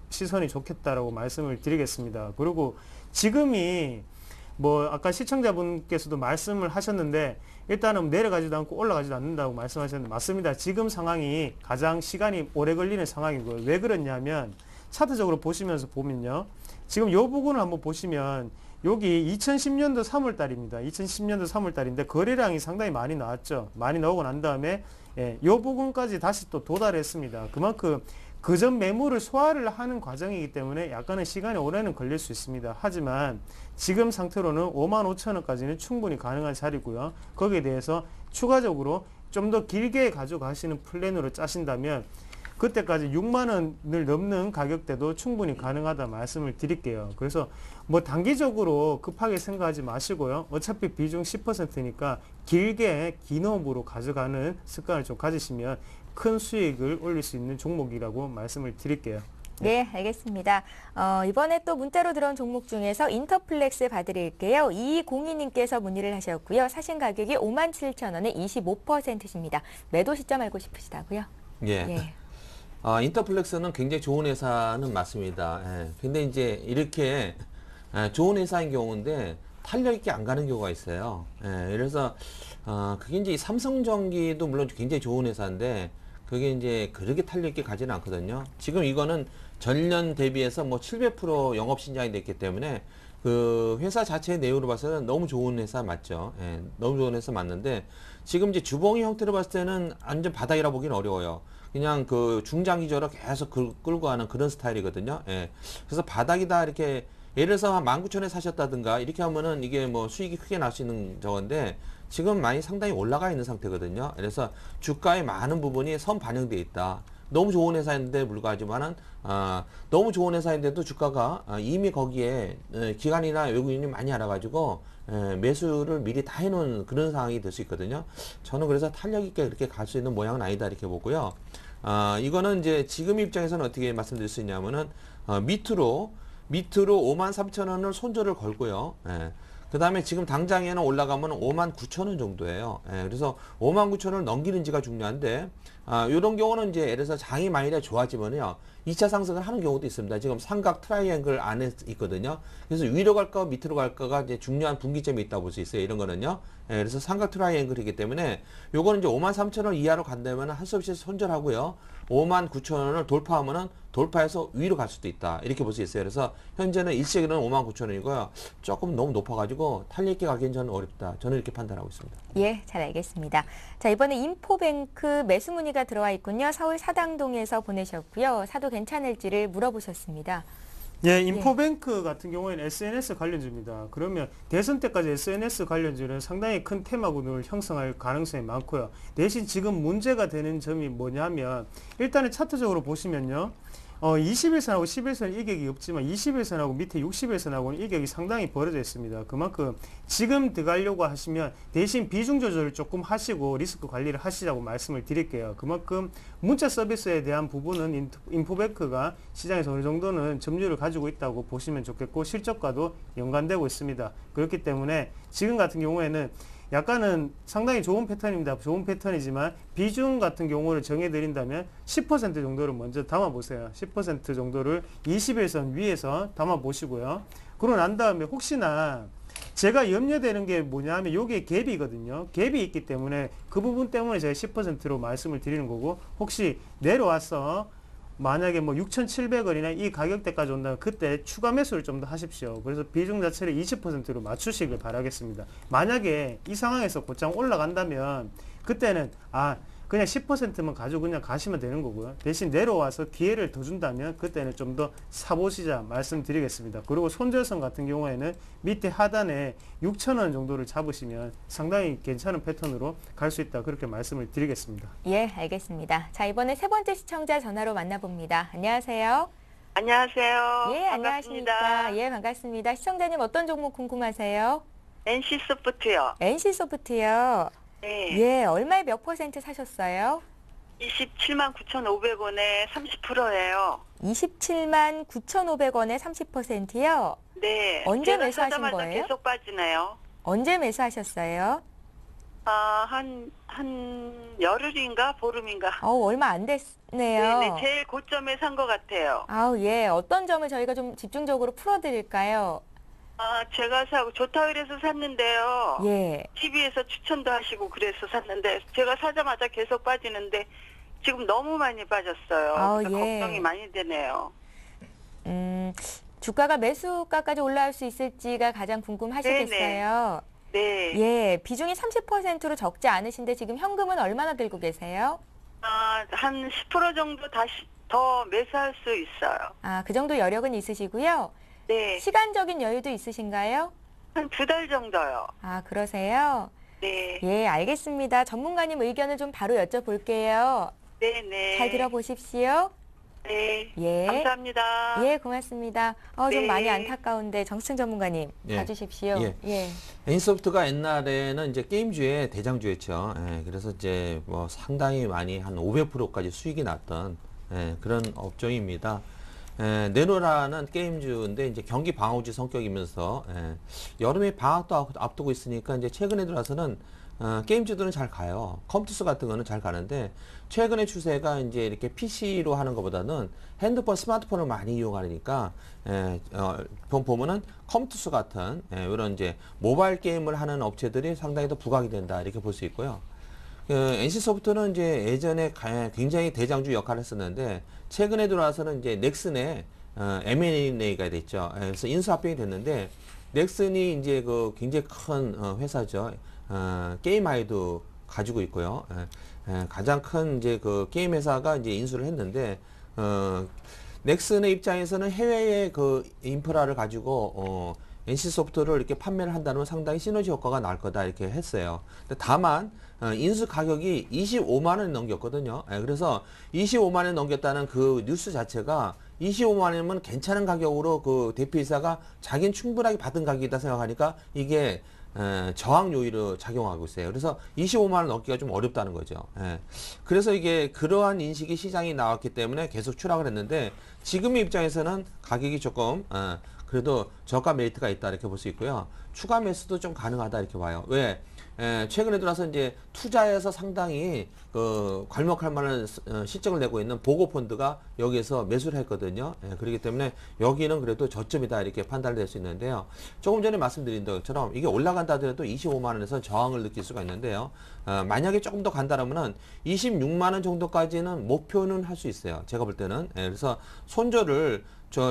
Speaker 5: 시선이 좋겠다라고 말씀을 드리겠습니다. 그리고 지금이 뭐 아까 시청자분께서도 말씀을 하셨는데 일단은 내려가지도 않고 올라가지도 않는다고 말씀하셨는데 맞습니다. 지금 상황이 가장 시간이 오래 걸리는 상황이고요. 왜 그러냐면 차트적으로 보시면서 보면요. 지금 요 부분을 한번 보시면 여기 2010년도 3월 달입니다. 2010년도 3월 달인데 거래량이 상당히 많이 나왔죠. 많이 나오고 난 다음에 요 부분까지 다시 또 도달했습니다. 그만큼 그전 매물을 소화를 하는 과정이기 때문에 약간의 시간이 오래는 걸릴 수 있습니다. 하지만 지금 상태로는 55,000원까지는 충분히 가능한 자리고요. 거기에 대해서 추가적으로 좀 더 길게 가져가시는 플랜으로 짜신다면 그때까지 6만 원을 넘는 가격대도 충분히 가능하다 말씀을 드릴게요. 그래서 뭐 단기적으로 급하게 생각하지 마시고요. 어차피 비중 10%니까 길게 긴 호흡으로 가져가는 습관을 좀 가지시면 큰 수익을 올릴 수 있는 종목이라고 말씀을 드릴게요.
Speaker 1: 네, 알겠습니다. 이번에 또 문자로 들어온 종목 중에서 인터플렉스 봐드릴게요. 2202님께서 문의를 하셨고요. 사신 가격이 57,000원에 25%십니다. 매도 시점 알고 싶으시다고요?
Speaker 4: 예.
Speaker 1: 예.
Speaker 4: 인터플렉스는 굉장히 좋은 회사는 맞습니다. 예. 근데 이제 이렇게 좋은 회사인 경우인데 탄력 있게 안 가는 경우가 있어요. 예, 그래서 그게 이제 이 삼성전기도 물론 굉장히 좋은 회사인데 그게 이제 그렇게 탄력 있게 가지는 않거든요. 지금 이거는 전년 대비해서 뭐 700% 영업 신장이 됐기 때문에 그 회사 자체의 내용으로 봐서는 너무 좋은 회사 맞죠. 예, 너무 좋은 회사 맞는데 지금 이제 주봉이 형태로 봤을 때는 완전 바닥이라 보기는 어려워요. 그냥 그 중장기적으로 계속 끌고 가는 그런 스타일이거든요. 예. 그래서 바닥이다 이렇게 예를 들어서 한 19,000에 사셨다든가 이렇게 하면은 이게 뭐 수익이 크게 날 수 있는 저건데 지금 많이 상당히 올라가 있는 상태거든요. 그래서 주가의 많은 부분이 선 반영돼 있다. 너무 좋은 회사인데 불구하지만은 너무 좋은 회사인데도 주가가 이미 거기에 기관이나 외국인이 많이 알아가지고 매수를 미리 다 해놓은 그런 상황이 될 수 있거든요. 저는 그래서 탄력 있게 그렇게 갈 수 있는 모양은 아니다 이렇게 보고요. 이거는 이제 지금 입장에서는 어떻게 말씀드릴 수 있냐면은 밑으로 53,000원을 손절을 걸고요. 그 다음에 지금 당장에는 올라가면 59,000원 정도예요. 그래서 59,000원을 넘기는 지가 중요한데, 이런 경우는 이제 예를 들어서 장이 만일에 좋아지면요. 2차 상승을 하는 경우도 있습니다. 지금 삼각 트라이앵글 안에 있거든요. 그래서 위로 갈까 밑으로 갈까가 이제 중요한 분기점이 있다고 볼 수 있어요. 이런 거는요. 그래서 삼각 트라이앵글이기 때문에 요거는 이제 53,000원 이하로 간다면 할 수 없이 손절하고요. 59,000원을 돌파하면은 돌파해서 위로 갈 수도 있다. 이렇게 볼 수 있어요. 그래서 현재는 일시적으로는 59,000원이고요. 조금 너무 높아가지고 탄력 있게 가기엔 저는 어렵다. 저는 이렇게 판단하고 있습니다.
Speaker 1: 예, 잘 알겠습니다. 자, 이번에 인포뱅크 매수 문의가 들어와 있군요. 서울 사당동에서 보내셨고요. 사도 괜찮을지를 물어보셨습니다.
Speaker 5: 예, 인포뱅크 같은 경우에는 SNS 관련주입니다. 그러면 대선 때까지 SNS 관련주는 상당히 큰 테마군을 형성할 가능성이 많고요. 대신 지금 문제가 되는 점이 뭐냐면 일단은 차트적으로 보시면요. 21선하고 11선 일격이 없지만 21선하고 밑에 61선하고는 일격이 상당히 벌어져 있습니다. 그만큼 지금 들어가려고 하시면 대신 비중 조절을 조금 하시고 리스크 관리를 하시라고 말씀을 드릴게요. 그만큼 문자 서비스에 대한 부분은 인포뱅크가 시장에서 어느 정도는 점유율을 가지고 있다고 보시면 좋겠고 실적과도 연관되고 있습니다. 그렇기 때문에 지금 같은 경우에는 약간은 상당히 좋은 패턴입니다. 좋은 패턴이지만 비중 같은 경우를 정해드린다면 10% 정도를 먼저 담아보세요. 10% 정도를 21선 위에서 담아보시고요. 그러고 난 다음에 혹시나 제가 염려되는 게 뭐냐 하면 요게 갭이거든요. 갭이 있기 때문에 그 부분 때문에 제가 10%로 말씀을 드리는 거고 혹시 내려와서 만약에 뭐 6,700원이나 이 가격대까지 온다면 그때 추가 매수를 좀 더 하십시오. 그래서 비중 자체를 20%로 맞추시길 바라겠습니다. 만약에 이 상황에서 곧장 올라간다면 그때는 그냥 10%만 가지고 그냥 가시면 되는 거고요. 대신 내려와서 기회를 더 준다면 그때는 좀 더 사보시자 말씀드리겠습니다. 그리고 손절선 같은 경우에는 밑에 하단에 6,000원 정도를 잡으시면 상당히 괜찮은 패턴으로 갈 수 있다. 그렇게 말씀을 드리겠습니다.
Speaker 1: 예, 알겠습니다. 자, 이번에 세 번째 시청자 전화로 만나봅니다. 안녕하세요.
Speaker 7: 안녕하세요.
Speaker 1: 예,
Speaker 7: 반갑습니다.
Speaker 1: 안녕하십니까. 예, 반갑습니다. 시청자님 어떤 종목 궁금하세요?
Speaker 7: NC소프트요.
Speaker 1: NC소프트요.
Speaker 7: 네.
Speaker 1: 예, 얼마에 몇 퍼센트 사셨어요?
Speaker 7: 27만 9,500원에 30%예요.
Speaker 1: 27만 9,500원에 30%요?
Speaker 7: 네.
Speaker 1: 언제
Speaker 7: 제가
Speaker 1: 매수하신
Speaker 7: 사자마자
Speaker 1: 거예요?
Speaker 7: 계속 빠지네요.
Speaker 1: 언제 매수하셨어요?
Speaker 7: 한 열흘인가 보름인가.
Speaker 1: 얼마 안 됐네요.
Speaker 7: 네네. 제일 고점에 산 것 같아요.
Speaker 1: 예. 어떤 점을 저희가 좀 집중적으로 풀어드릴까요?
Speaker 7: 제가 사고 조타율에서 샀는데요.
Speaker 1: 예.
Speaker 7: TV에서 추천도 하시고 그래서 샀는데 제가 사자마자 계속 빠지는데 지금 너무 많이 빠졌어요. 그래서
Speaker 1: 예.
Speaker 7: 걱정이 많이 되네요.
Speaker 1: 주가가 매수가까지 올라올 수 있을지가 가장 궁금하시겠어요?
Speaker 7: 네.
Speaker 1: 예, 비중이 30%로 적지 않으신데 지금 현금은 얼마나 들고 계세요?
Speaker 7: 한 10% 정도 다시 더 매수할 수 있어요.
Speaker 1: 그 정도 여력은 있으시고요.
Speaker 7: 네.
Speaker 1: 시간적인 여유도 있으신가요?
Speaker 7: 한 2달 정도요.
Speaker 1: 그러세요?
Speaker 7: 네.
Speaker 1: 예, 알겠습니다. 전문가님 의견을 좀 바로 여쭤볼게요.
Speaker 7: 네네.
Speaker 1: 잘 들어보십시오.
Speaker 7: 네.
Speaker 1: 예.
Speaker 7: 감사합니다.
Speaker 1: 예, 고맙습니다. 좀
Speaker 7: 네.
Speaker 1: 많이 안타까운데 정승 전문가님
Speaker 4: 예.
Speaker 1: 봐주십시오.
Speaker 4: 예. NC소프트가 옛날에는 이제 게임주의 대장주였죠. 그래서 이제 뭐 상당히 많이 한 500%까지 수익이 났던 그런 업종입니다. 네노라는 게임주인데 이제 경기 방어주 성격이면서 여름에 방학도 앞두고 있으니까 이제 최근에 들어서는 게임주들은 잘 가요. 컴투스 같은 거는 잘 가는데 최근의 추세가 이제 이렇게 PC로 하는 것보다는 핸드폰, 스마트폰을 많이 이용하니까 보면은 컴투스 같은 이런 이제 모바일 게임을 하는 업체들이 상당히 더 부각이 된다 이렇게 볼 수 있고요. NC소프트는 이제 예전에 굉장히 대장주 역할을 했었는데 최근에 들어와서는 이제 넥슨의 M&A가 됐죠. 그래서 인수합병이 됐는데 넥슨이 이제 그 굉장히 큰 회사죠. 게임 아이도 가지고 있고요. 가장 큰 이제 그 게임 회사가 이제 인수를 했는데 넥슨의 입장에서는 해외의 그 인프라를 가지고 NC소프트를 이렇게 판매를 한다면 상당히 시너지 효과가 날 거다 이렇게 했어요. 근데 다만 인수 가격이 25만 원이 넘겼거든요. 그래서 25만 원이 넘겼다는 그 뉴스 자체가 25만 원이면 괜찮은 가격으로 그 대표이사가 자기는 충분하게 받은 가격이다 생각하니까 이게 저항 요인으로 작용하고 있어요. 그래서 25만 원 넘기가 좀 어렵다는 거죠. 그래서 이게 그러한 인식이 시장에 나왔기 때문에 계속 추락을 했는데 지금의 입장에서는 가격이 조금 그래도 저가 메리트가 있다 이렇게 볼 수 있고요. 추가 매수도 좀 가능하다 이렇게 봐요. 왜? 최근에 들어서 이제 투자해서 상당히 그 괄목할 만한 실적을 내고 있는 보고펀드가 여기에서 매수를 했거든요. 그렇기 때문에 여기는 그래도 저점이다 이렇게 판단될 수 있는데요. 조금 전에 말씀드린 것처럼 이게 올라간다 하더라도 25만 원에서 저항을 느낄 수가 있는데요. 만약에 조금 더 간다라면은 26만 원 정도까지는 목표는 할 수 있어요. 제가 볼 때는. 그래서 손절을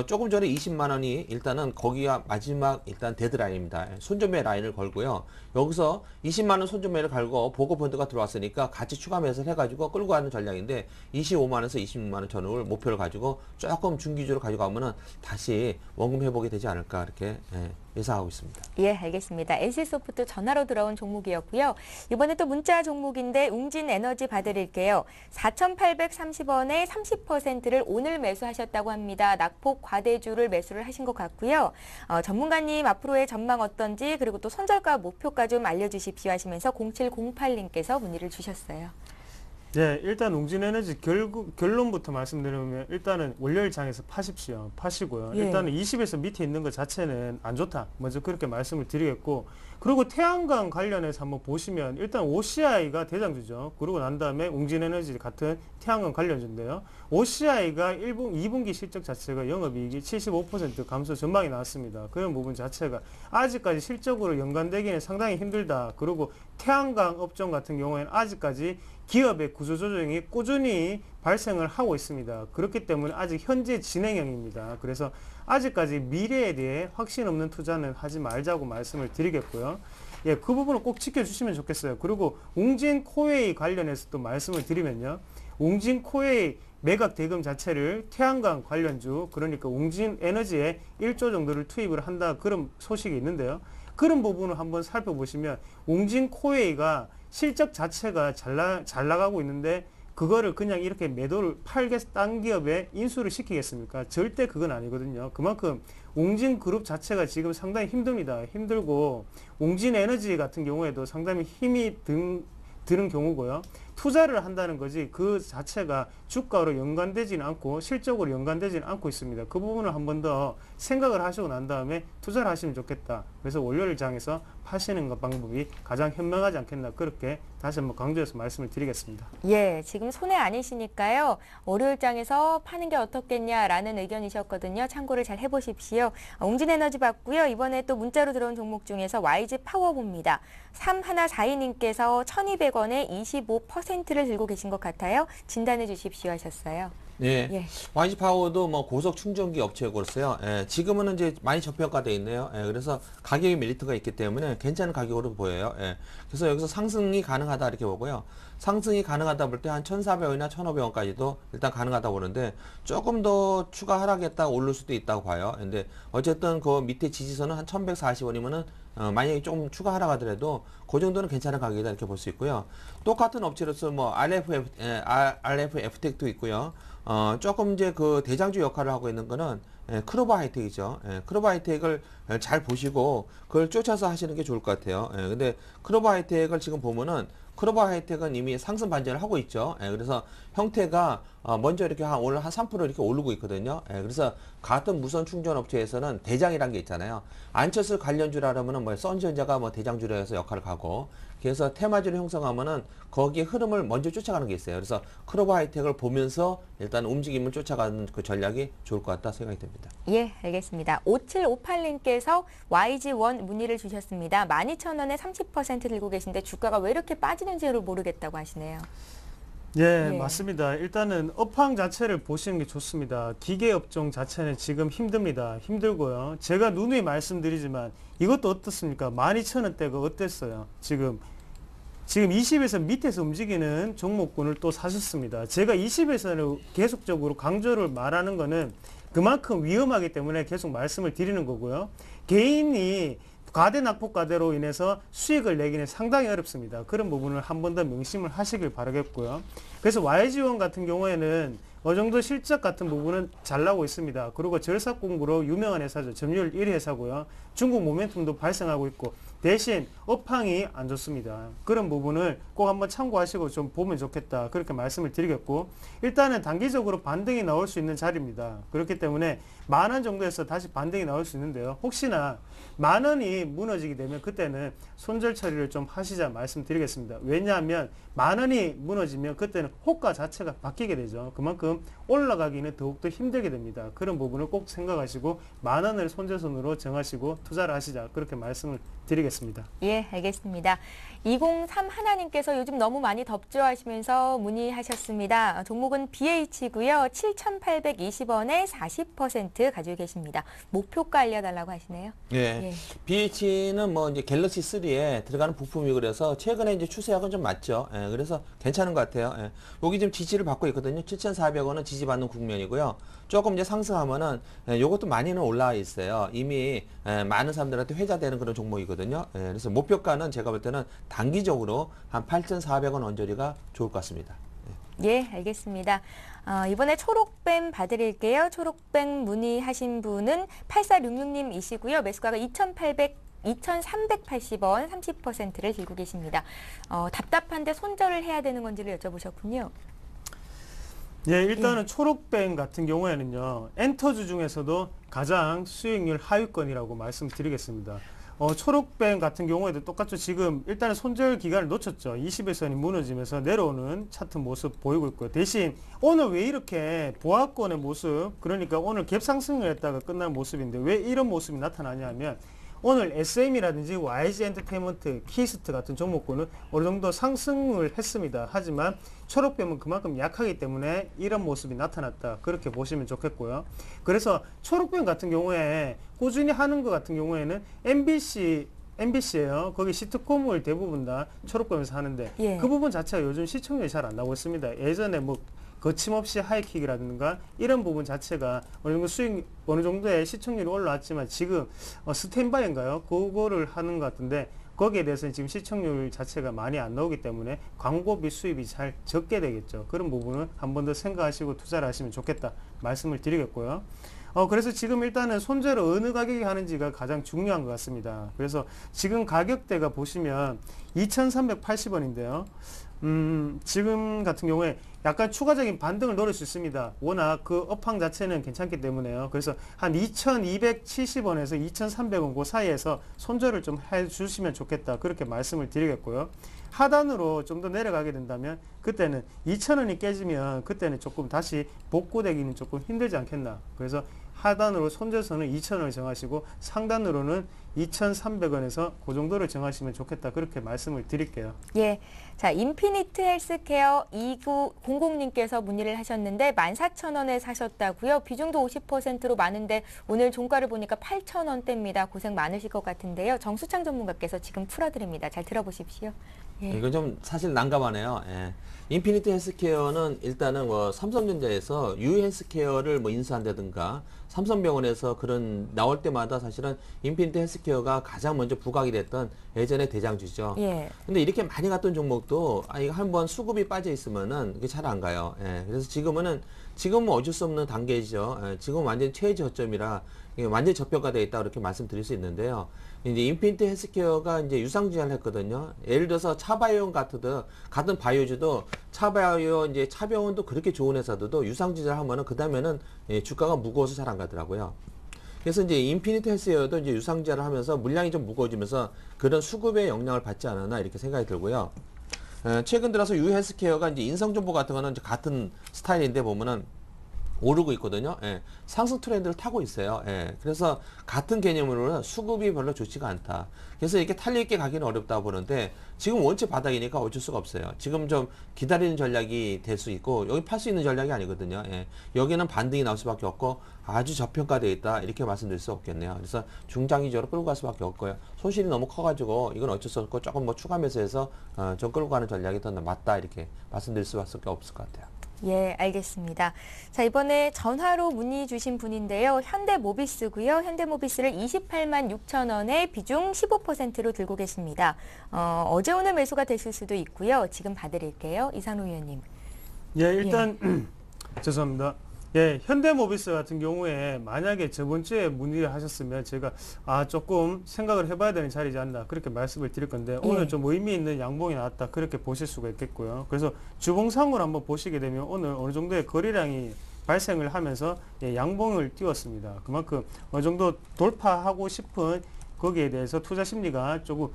Speaker 4: 조금 전에 20만 원이 일단은 거기가 마지막 일단 데드라인입니다. 손절매 라인을 걸고요. 여기서 20만 원 손절매를 걸고 보고펀드가 들어왔으니까 같이 추가 매수를 해가지고 끌고 가는 전략인데 25만 원에서 26만 원 전후를 목표를 가지고 조금 중기주로 가지고 가면은 다시 원금 회복이 되지 않을까 이렇게 예상하고 있습니다.
Speaker 1: 예, 알겠습니다. NC소프트 전화로 들어온 종목이었고요. 이번에 또 문자 종목인데 웅진에너지 봐드릴게요. 4,830원에 30%를 오늘 매수하셨다고 합니다. 낙폭 과대주를 매수를 하신 것 같고요. 전문가님 앞으로의 전망 어떤지 그리고 또 손절가 목표가 좀 알려주십시오 하시면서 0708님께서 문의를 주셨어요.
Speaker 5: 네, 일단 웅진에너지 결론부터 말씀드리면 일단은 월요일 장에서 파시고요.
Speaker 1: 예.
Speaker 5: 일단은 20에서 밑에 있는 것 자체는 안 좋다. 먼저 그렇게 말씀을 드리겠고, 그리고 태양광 관련해서 한번 보시면 일단 OCI가 대장주죠. 그러고 난 다음에 웅진에너지 같은 태양광 관련주인데요. OCI가 2분기 실적 자체가 영업이익이 75% 감소 전망이 나왔습니다. 그런 부분 자체가 아직까지 실적으로 연관되기는 상당히 힘들다. 그리고 태양광 업종 같은 경우에는 아직까지 기업의 구조조정이 꾸준히 발생을 하고 있습니다. 그렇기 때문에 아직 현재 진행형입니다. 그래서 아직까지 미래에 대해 확신 없는 투자는 하지 말자고 말씀을 드리겠고요. 예, 그 부분을 꼭 지켜주시면 좋겠어요. 그리고 웅진코웨이 관련해서 또 말씀을 드리면요. 웅진코웨이 매각 대금 자체를 태양광 관련주, 그러니까 웅진에너지에 1조 정도를 투입을 한다, 그런 소식이 있는데요. 그런 부분을 한번 살펴보시면 웅진코웨이가 실적 자체가 잘 나가고 있는데 그거를 그냥 이렇게 매도를 딴 기업에 인수를 시키겠습니까? 절대 그건 아니거든요. 그만큼 웅진그룹 자체가 지금 상당히 힘듭니다. 힘들고 웅진에너지 같은 경우에도 상당히 힘이 드는 경우고요. 투자를 한다는 거지 그 자체가 주가로 연관되지는 않고 실적으로 연관되지는 않고 있습니다. 그 부분을 한 번 더 생각을 하시고 난 다음에 투자를 하시면 좋겠다. 그래서 월요일 장에서 파시는 것 방법이 가장 현명하지 않겠나, 그렇게 다시 한번 강조해서 말씀을 드리겠습니다.
Speaker 1: 예, 지금 손해 아니시니까요. 월요일장에서 파는 게 어떻겠냐라는 의견이셨거든요. 참고를 잘 해보십시오. 웅진에너지 봤고요. 이번에 또 문자로 들어온 종목 중에서 YG 파워 봅니다. 3142님께서 1,200원에 25%를 들고 계신 것 같아요. 진단해 주십시오 하셨어요.
Speaker 4: 네,
Speaker 1: 예.
Speaker 4: YG 파워도 뭐 고속 충전기 업체고로서요. 지금은 이제 많이 저평가돼 있네요. 그래서 가격의 메리트가 있기 때문에 괜찮은 가격으로 보여요. 그래서 여기서 상승이 가능하다 이렇게 보고요. 상승이 가능하다 볼 때 한 1,400원이나 1,500원까지도 일단 가능하다고 보는데 조금 더 추가 하락했다가 오를 수도 있다고 봐요. 근데 어쨌든 그 밑에 지지선은 한 1,140원이면은 만약에 조금 추가 하락하더라도 그 정도는 괜찮은 가격이다 이렇게 볼 수 있고요. 똑같은 업체로서 뭐 RFF텍도 있고요. 조금 이제 그 대장주 역할을 하고 있는 거는 크로바 하이텍이죠. 크로바 하이텍을 잘 보시고 그걸 쫓아서 하시는 게 좋을 것 같아요. 근데 크로바 하이텍을 지금 보면은 크로바 하이텍은 이미 상승 반전을 하고 있죠. 그래서 형태가 먼저 이렇게 오늘 한 3% 이렇게 오르고 있거든요. 그래서 같은 무선 충전 업체에서는 대장이란 게 있잖아요. 안철수 관련주라 그러면은 뭐 선전자가 뭐 대장주라 해서 역할을 하고, 그래서 테마주를 형성하면은 거기에 흐름을 먼저 쫓아가는 게 있어요. 그래서 클로버 하이텍을 보면서 일단 움직임을 쫓아가는 그 전략이 좋을 것 같다 생각이 듭니다.
Speaker 1: 예, 알겠습니다. 5758님께서 YG1 문의를 주셨습니다. 12,000원에 30% 들고 계신데 주가가 왜 이렇게 빠지는지를 모르겠다고 하시네요.
Speaker 5: 예,
Speaker 1: 예.
Speaker 5: 맞습니다. 일단은 업황 자체를 보시는 게 좋습니다. 기계업종 자체는 지금 힘듭니다. 힘들고요. 제가 누누이 말씀드리지만 이것도 어떻습니까? 12,000원대가 어땠어요? 지금 20에서 밑에서 움직이는 종목군을 또 사셨습니다. 제가 20에서는 계속적으로 강조를 말하는 거는 그만큼 위험하기 때문에 계속 말씀을 드리는 거고요. 개인이 과대 낙폭과대로 인해서 수익을 내기는 상당히 어렵습니다. 그런 부분을 한 번 더 명심을 하시길 바라겠고요. 그래서 YG1 같은 경우에는 어느 정도 실적 같은 부분은 잘 나오고 있습니다. 그리고 절삭 공부로 유명한 회사죠. 점유율 1위 회사고요. 중국 모멘텀도 발생하고 있고 대신 업황이 안 좋습니다. 그런 부분을 꼭 한번 참고하시고 좀 보면 좋겠다. 그렇게 말씀을 드리겠고 일단은 단기적으로 반등이 나올 수 있는 자리입니다. 그렇기 때문에 10,000원 정도에서 다시 반등이 나올 수 있는데요. 혹시나 10,000원이 무너지게 되면 그때는 손절 처리를 좀 하시자 말씀드리겠습니다. 왜냐하면 10,000원이 무너지면 그때는 호가 자체가 바뀌게 되죠. 그만큼 올라가기는 더욱더 힘들게 됩니다. 그런 부분을 꼭 생각하시고 10,000원을 손절선으로 정하시고 투자를 하시자 그렇게 말씀을 드리겠습니다.
Speaker 1: 예, 알겠습니다. 203 하나님께서 요즘 너무 많이 덥죠 하시면서 문의하셨습니다. 종목은 BH고요. 7,820원에 40% 가지고 계십니다. 목표가 알려달라고 하시네요.
Speaker 4: 예.
Speaker 1: 예.
Speaker 4: BH는 뭐 이제 갤럭시 3에 들어가는 부품이 그래서 최근에 이제 추세하고는 좀 맞죠. 예, 그래서 괜찮은 것 같아요. 예. 여기 지금 지지를 받고 있거든요. 7,400원은 지지받는 국면이고요. 조금 이제 상승하면은 요것도 많이는 올라와 있어요. 이미 많은 사람들한테 회자되는 그런 종목이거든요. 예, 그래서 목표가는 제가 볼 때는 단기적으로 한 8,400원 언저리가 좋을 것 같습니다.
Speaker 1: 예, 알겠습니다. 이번에 초록뱀 봐드릴게요. 초록뱀 문의하신 분은 8466님이시고요. 매수가가 2,380원 30%를 들고 계십니다. 답답한데 손절을 해야 되는 건지를 여쭤보셨군요.
Speaker 5: 예, 일단은 초록뱅 같은 경우에는요, 엔터주 중에서도 가장 수익률 하위권이라고 말씀드리겠습니다. 초록뱅 같은 경우에도 똑같죠. 지금 일단은 손절 기간을 놓쳤죠. 20일선이 무너지면서 내려오는 차트 모습 보이고 있고요. 대신 오늘 왜 이렇게 보합권의 모습, 그러니까 오늘 갭 상승을 했다가 끝난 모습인데 왜 이런 모습이 나타나냐 하면 오늘 SM이라든지 YG 엔터테인먼트, 키스트 같은 종목군은 어느 정도 상승을 했습니다. 하지만 초록뱀은 그만큼 약하기 때문에 이런 모습이 나타났다. 그렇게 보시면 좋겠고요. 그래서 초록뱀 같은 경우에 꾸준히 하는 것 같은 경우에는 MBC예요. 거기 시트콤을 대부분 다 초록뱀에서 하는데
Speaker 1: 예.
Speaker 5: 그 부분 자체가 요즘 시청률이 잘 안 나오고 있습니다. 예전에 뭐 거침없이 하이킥이라든가 이런 부분 자체가 어느 정도 어느 정도의 시청률이 올라왔지만 지금 스탠바이인가요? 그거를 하는 것 같은데 거기에 대해서는 지금 시청률 자체가 많이 안 나오기 때문에 광고비 수입이 잘 적게 되겠죠. 그런 부분은 한 번 더 생각하시고 투자를 하시면 좋겠다 말씀을 드리겠고요. 그래서 지금 일단은 손절을 어느 가격에 하는지가 가장 중요한 것 같습니다. 그래서 지금 가격대가 보시면 2,380원인데요. 지금 같은 경우에 약간 추가적인 반등을 노릴 수 있습니다. 워낙 그 업황 자체는 괜찮기 때문에요. 그래서 한 2,270원에서 2,300원 그 사이에서 손절을 좀 해주시면 좋겠다. 그렇게 말씀을 드리겠고요. 하단으로 좀 더 내려가게 된다면 그때는 2,000원이 깨지면 그때는 조금 다시 복구되기는 조금 힘들지 않겠나. 그래서 하단으로 손절선은 2,000원을 정하시고 상단으로는 2,300원에서 그 정도를 정하시면 좋겠다. 그렇게 말씀을 드릴게요.
Speaker 1: 예. 자, 인피니트 헬스케어 2900님께서 문의를 하셨는데 14,000원에 사셨다고요. 비중도 50%로 많은데 오늘 종가를 보니까 8,000원대입니다. 고생 많으실 것 같은데요. 정수창 전문가께서 지금 풀어드립니다. 잘 들어보십시오. 예.
Speaker 4: 이건 좀 사실 난감하네요. 예. 인피니트 헬스케어는 일단은 뭐 삼성전자에서 유헬스케어를 뭐 인수한다든가 삼성병원에서 그런 나올 때마다 사실은 인피니트 헬스케어가 가장 먼저 부각이 됐던 예전의 대장주죠.
Speaker 1: 예.
Speaker 4: 근데 이렇게 많이 갔던 종목도 이거 한번 수급이 빠져 있으면은 이게 잘 안 가요. 예. 그래서 지금은 어쩔 수 없는 단계죠. 예. 지금 완전 최저점이라 이게 완전 저평가되어 있다 이렇게 말씀드릴 수 있는데요. 이제 인피니트 헬스케어가 이제 유상증자를 했거든요. 예를 들어서 차바이온 같은 바이오주도 차바이오 이제 차병원도 그렇게 좋은 회사들도 유상증자를 하면은 그 다음에는 주가가 무거워서 잘 안 가더라고요. 그래서 이제 인피니트 헬스웨어도 이제 유상증자를 하면서 물량이 좀 무거워지면서 그런 수급의 영향을 받지 않았나 이렇게 생각이 들고요. 최근 들어서 유헬스케어가 이제 인성정보 같은 거는 이제 같은 스타일인데 보면은 오르고 있거든요. 예, 상승 트렌드를 타고 있어요. 예, 그래서 같은 개념으로는 수급이 별로 좋지가 않다. 그래서 이렇게 탄력 있게 가기는 어렵다 보는데 지금 원체 바닥이니까 어쩔 수가 없어요. 지금 좀 기다리는 전략이 될 수 있고 여기 팔 수 있는 전략이 아니거든요. 예, 여기는 반등이 나올 수밖에 없고 아주 저평가되어 있다 이렇게 말씀드릴 수 없겠네요. 그래서 중장기적으로 끌고 갈 수밖에 없고요. 손실이 너무 커가지고 이건 어쩔 수 없고 조금 뭐 추가 매수해서 좀 끌고 가는 전략이 더 맞다 이렇게 말씀드릴 수밖에 없을 것 같아요.
Speaker 1: 예, 알겠습니다. 자, 이번에 전화로 문의 주신 분인데요. 현대모비스고요. 현대모비스를 28만 6천 원에 비중 15%로 들고 계십니다. 어제 오늘 매수가 되실 수도 있고요. 지금 봐드릴게요. 이상로 위원님.
Speaker 5: 예, 일단 죄송합니다. 예, 현대모비스 같은 경우에 만약에 저번 주에 문의를 하셨으면 제가 조금 생각을 해봐야 되는 자리지 않나 그렇게 말씀을 드릴 건데 오늘 좀 의미 있는 양봉이 나왔다 그렇게 보실 수가 있겠고요. 그래서 주봉상으로 한번 보시게 되면 오늘 어느 정도의 거래량이 발생을 하면서 양봉을 띄웠습니다. 그만큼 어느 정도 돌파하고 싶은 거기에 대해서 투자 심리가 조금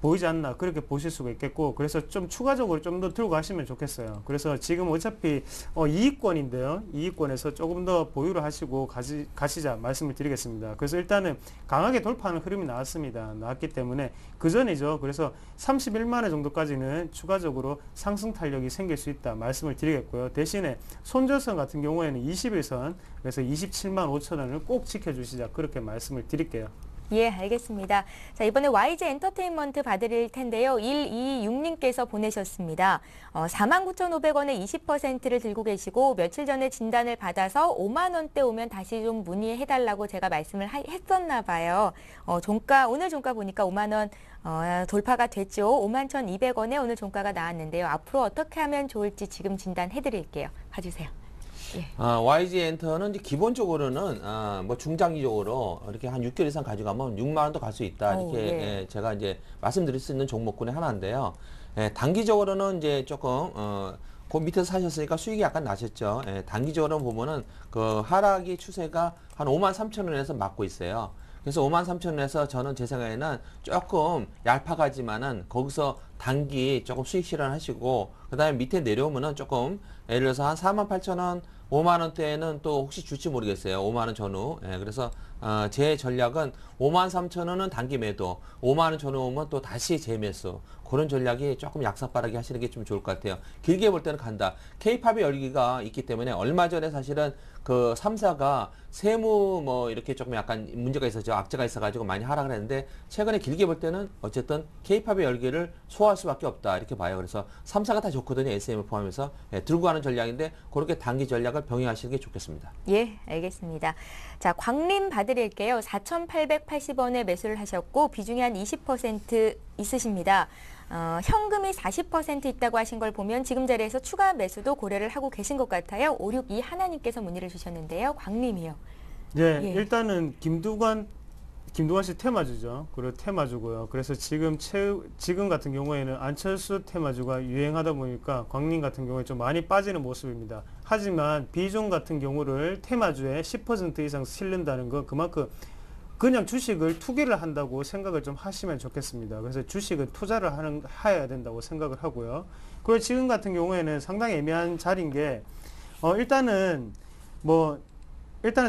Speaker 5: 보이지 않나 그렇게 보실 수가 있겠고 그래서 좀 추가적으로 좀 더 들고 가시면 좋겠어요. 그래서 지금 어차피 이익권인데요. 이익권에서 조금 더 보유를 하시고 가시자 말씀을 드리겠습니다. 그래서 일단은 강하게 돌파하는 흐름이 나왔기 때문에 그 전이죠. 그래서 31만 원 정도까지는 추가적으로 상승 탄력이 생길 수 있다 말씀을 드리겠고요. 대신에 손절선 같은 경우에는 21선 그래서 27만 5천 원을 꼭 지켜주시자 그렇게 말씀을 드릴게요.
Speaker 1: 예, 알겠습니다. 자, 이번에 YG 엔터테인먼트 봐드릴 텐데요. 126님께서 보내셨습니다. 49,500원에 20%를 들고 계시고 며칠 전에 진단을 받아서 5만 원대 오면 다시 좀 문의해달라고 제가 말씀을 했었나 봐요. 오늘 종가 보니까 5만 원 돌파가 됐죠. 51,200원에 오늘 종가가 나왔는데요. 앞으로 어떻게 하면 좋을지 지금 진단해드릴게요. 봐주세요. 예.
Speaker 4: YG 엔터는 이제 기본적으로는 뭐 중장기적으로 이렇게 한 6개월 이상 가져가면 6만 원도 갈 수 있다 이렇게 예, 제가 이제 말씀드릴 수 있는 종목군의 하나인데요. 예, 단기적으로는 이제 조금 그 밑에서 사셨으니까 수익이 약간 나셨죠. 예, 단기적으로 보면은 그 하락의 추세가 한 5만 3천 원에서 막고 있어요. 그래서 5만 3천 원에서 저는 제 생각에는 조금 얄팍하지만은 거기서 단기 조금 수익 실현하시고 그 다음에 밑에 내려오면은 조금 예를 들어서 한 4만 8천 원 5만 원대에는 또 혹시 줄지 모르겠어요. 5만 원 전후. 예, 그래서 제 전략은 5만 3천 원은 단기 매도, 5만 원 전후 오면 또 다시 재매수. 그런 전략이 조금 약삭빠르게 하시는 게 좀 좋을 것 같아요. 길게 볼 때는 간다. K-팝의 열기가 있기 때문에 얼마 전에 사실은 그 3사가 세무 뭐 이렇게 조금 약간 문제가 있었죠. 악재가 있어가지고 많이 하락을 했는데 최근에 길게 볼 때는 어쨌든 K-팝의 열기를 소화할 수밖에 없다 이렇게 봐요. 그래서 3사가 다 좋거든요. SM을 포함해서 들고 가는 전략인데 그렇게 단기 전략을 병행하시는 게 좋겠습니다.
Speaker 1: 예, 알겠습니다. 자, 광림 봐드릴게요. 4,880원에 매수를 하셨고 비중이 한 20% 있으십니다. 현금이 40% 있다고 하신 걸 보면 지금 자리에서 추가 매수도 고려를 하고 계신 것 같아요. 562 하나님께서 문의를 주셨는데요. 광림이요.
Speaker 5: 예, 일단은 김두관 씨 테마주죠. 그리고 테마주고요. 그래서 지금 같은 경우에는 안철수 테마주가 유행하다 보니까 광림 같은 경우에 좀 많이 빠지는 모습입니다. 하지만 비중 같은 경우를 테마주에 10% 이상 실른다는 건 그만큼 그냥 주식을 투기를 한다고 생각을 좀 하시면 좋겠습니다. 그래서 주식은 투자를 해야 된다고 생각을 하고요. 그리고 지금 같은 경우에는 상당히 애매한 자리인 게 일단은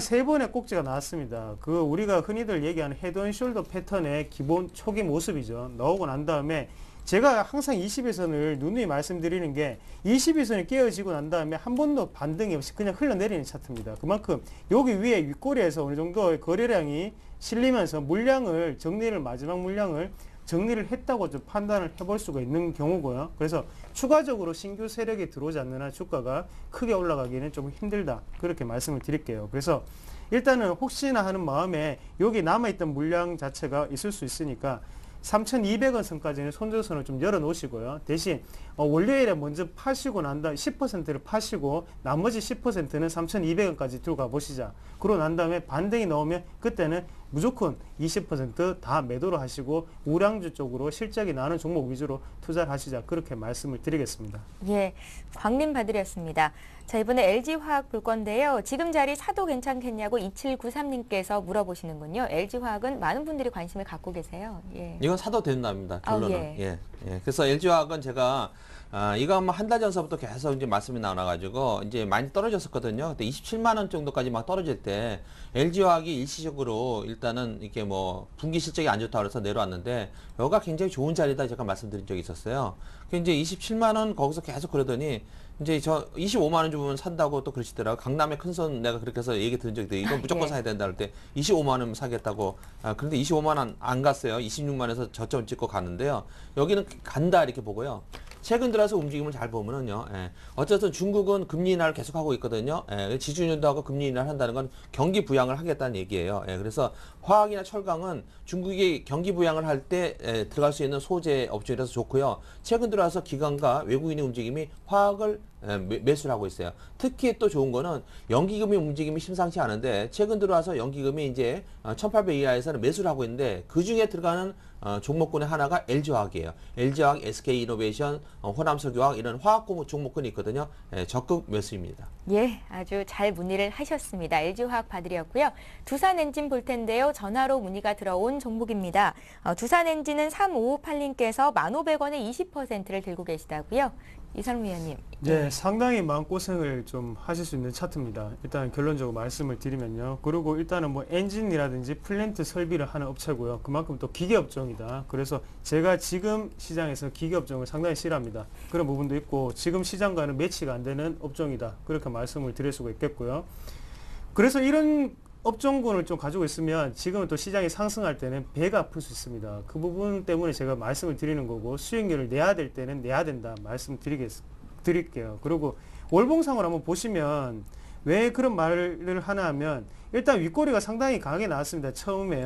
Speaker 5: 세 번의 꼭지가 나왔습니다. 그 우리가 흔히들 얘기하는 헤드앤숄더 패턴의 기본 초기 모습이죠. 나오고 난 다음에 제가 항상 21선을 누누이 말씀드리는 게 21선이 깨어지고 난 다음에 한 번도 반등이 없이 그냥 흘러내리는 차트입니다. 그만큼 여기 위에 윗꼬리에서 어느 정도의 거래량이 실리면서 마지막 물량을 정리를 했다고 좀 판단을 해볼 수가 있는 경우고요. 그래서 추가적으로 신규 세력이 들어오지 않는 한 주가가 크게 올라가기는 좀 힘들다. 그렇게 말씀을 드릴게요. 그래서 일단은 혹시나 하는 마음에 여기 남아있던 물량 자체가 있을 수 있으니까 3,200원 선까지는 손절선을 좀 열어 놓으시고요. 대신 월요일에 먼저 파시고 난 다음에 10%를 파시고 나머지 10%는 3,200원까지 들어가 보시자. 그러고 난 다음에 반등이 나오면 그때는 무조건 20% 매도를 하시고 우량주 쪽으로 실적이 나는 종목 위주로 투자를 하시자. 그렇게 말씀을 드리겠습니다.
Speaker 1: 예, 광림 봐드렸습니다. 자, 이번에 LG화학 볼 건데요. 지금 자리 사도 괜찮겠냐고 2793님께서 물어보시는군요. LG화학은 많은 분들이 관심을 갖고 계세요. 예.
Speaker 4: 이건 사도 된답니다. 결론은.
Speaker 1: 예.
Speaker 4: 예. 그래서 LG화학은 제가 이거 한 달 전서부터 계속 이제 말씀이 나와가지고 이제 많이 떨어졌었거든요. 그때 27만 원 정도까지 막 떨어질 때 LG화학이 일시적으로 일단은 이렇게 뭐 분기 실적이 안 좋다고 해서 내려왔는데 여기가 굉장히 좋은 자리다 제가 말씀드린 적이 있었어요. 이제 27만 원 거기서 계속 그러더니 이제 저 25만 원 주면 산다고 또 그러시더라고요. 강남의 큰손 내가 그렇게 해서 얘기 들은 적이 있어요. 이건 무조건
Speaker 1: 예.
Speaker 4: 사야 된다 할 때 25만 원 사겠다고. 그런데 25만 원 안 갔어요. 26만 원에서 저점 찍고 갔는데요. 여기는 간다 이렇게 보고요. 최근 들어서 움직임을 잘 보면은요. 어쨌든 중국은 금리 인하를 계속하고 있거든요. 지주 인하도 금리 인하를 한다는 건 경기 부양을 하겠다는 얘기예요. 그래서 화학이나 철강은 중국이 경기 부양을 할 때 들어갈 수 있는 소재 업종이라서 좋고요. 최근 들어서 기관과 외국인의 움직임이 화학을 매수를 하고 있어요. 특히 또 좋은 거는 연기금의 움직임이 심상치 않은데 최근 들어와서 연기금이 이제 1800 이하에서는 매수를 하고 있는데 그 중에 들어가는 종목군의 하나가 LG화학이에요. LG화학, SK이노베이션, 호남석유화학 이런 화학 종목군이 있거든요. 적극 매수입니다.
Speaker 1: 예, 아주 잘 문의를 하셨습니다. LG화학 봐드렸고요. 두산엔진 볼 텐데요. 전화로 문의가 들어온 종목입니다. 두산엔진은 3558님께서 1,500원에 20%를 들고 계시다고요. 이상무 위원님.
Speaker 5: 네, 상당히 마음고생을 좀 하실 수 있는 차트입니다. 일단 결론적으로 말씀을 드리면요. 그리고 일단은 뭐 엔진이라든지 플랜트 설비를 하는 업체고요. 그만큼 또 기계업종이다. 그래서 제가 지금 시장에서 기계업종을 상당히 싫어합니다. 그런 부분도 있고 지금 시장과는 매치가 안 되는 업종이다. 그렇게 말씀을 드릴 수가 있겠고요. 그래서 이런 업종군을 좀 가지고 있으면 지금은 또 시장이 상승할 때는 배가 아플 수 있습니다. 그 부분 때문에 제가 말씀을 드리는 거고 수익률을 내야 될 때는 내야 된다 드릴게요. 그리고 월봉상으로 한번 보시면 왜 그런 말을 하나 하면 일단 윗꼬리가 상당히 강하게 나왔습니다. 처음에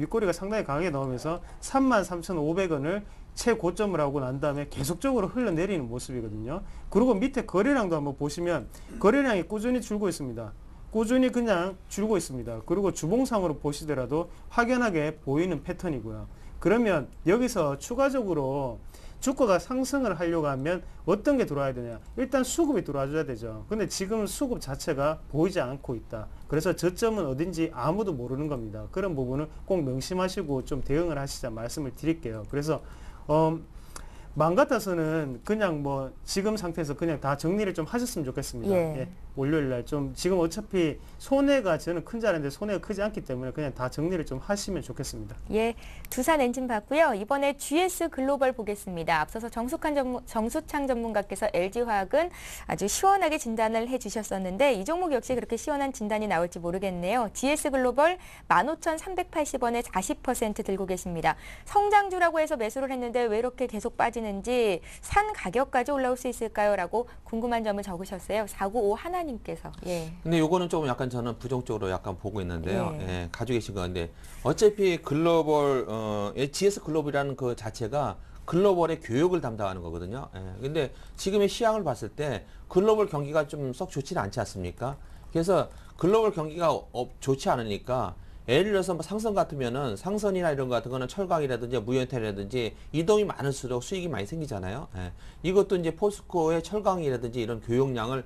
Speaker 5: 윗꼬리가 상당히 강하게 나오면서 33,500원을 최고점을 하고 난 다음에 계속적으로 흘러내리는 모습이거든요. 그리고 밑에 거래량도 한번 보시면 거래량이 꾸준히 줄고 있습니다. 꾸준히 그냥 줄고 있습니다. 그리고 주봉상으로 보시더라도 확연하게 보이는 패턴이고요. 그러면 여기서 추가적으로 주가가 상승을 하려고 하면 어떤 게 들어와야 되냐? 일단 수급이 들어와줘야 되죠. 근데 지금 수급 자체가 보이지 않고 있다. 그래서 저점은 어딘지 아무도 모르는 겁니다. 그런 부분은 꼭 명심하시고 좀 대응을 하시자 말씀을 드릴게요. 그래서 마음 같아서는 그냥 뭐 지금 상태에서 그냥 다 정리를 좀 하셨으면 좋겠습니다. 예. 월요일 날 좀 지금 어차피 손해가 저는 큰 자리인데 손해가 크지 않기 때문에 그냥 다 정리를 좀 하시면 좋겠습니다.
Speaker 1: 예, 두산 엔진 봤고요. 이번에 GS 글로벌 보겠습니다. 앞서서 정수창 전문가께서 LG화학은 아주 시원하게 진단을 해주셨었는데 이 종목 역시 그렇게 시원한 진단이 나올지 모르겠네요. GS 글로벌 15,380원에 40% 들고 계십니다. 성장주라고 해서 매수를 했는데 왜 이렇게 계속 빠지는지 산 가격까지 올라올 수 있을까요? 라고 궁금한 점을 적으셨어요. 495 하나님께서. 예.
Speaker 4: 근데 요거는 조금 약간 저는 부정적으로 약간 보고 있는데요. 가지고 계신 건데 어차피 글로벌 GS 글로벌이라는 그 자체가 글로벌의 교육을 담당하는 거거든요. 근데 지금의 시황을 봤을 때 글로벌 경기가 좀 썩 좋지는 않지 않습니까? 그래서 글로벌 경기가 좋지 않으니까 예를 들어서 뭐 상선 같으면은 상선이나 이런 거 같은 거는 철강이라든지 무연탄이라든지 이동이 많을수록 수익이 많이 생기잖아요. 이것도 이제 포스코의 철강이라든지 이런 교역량을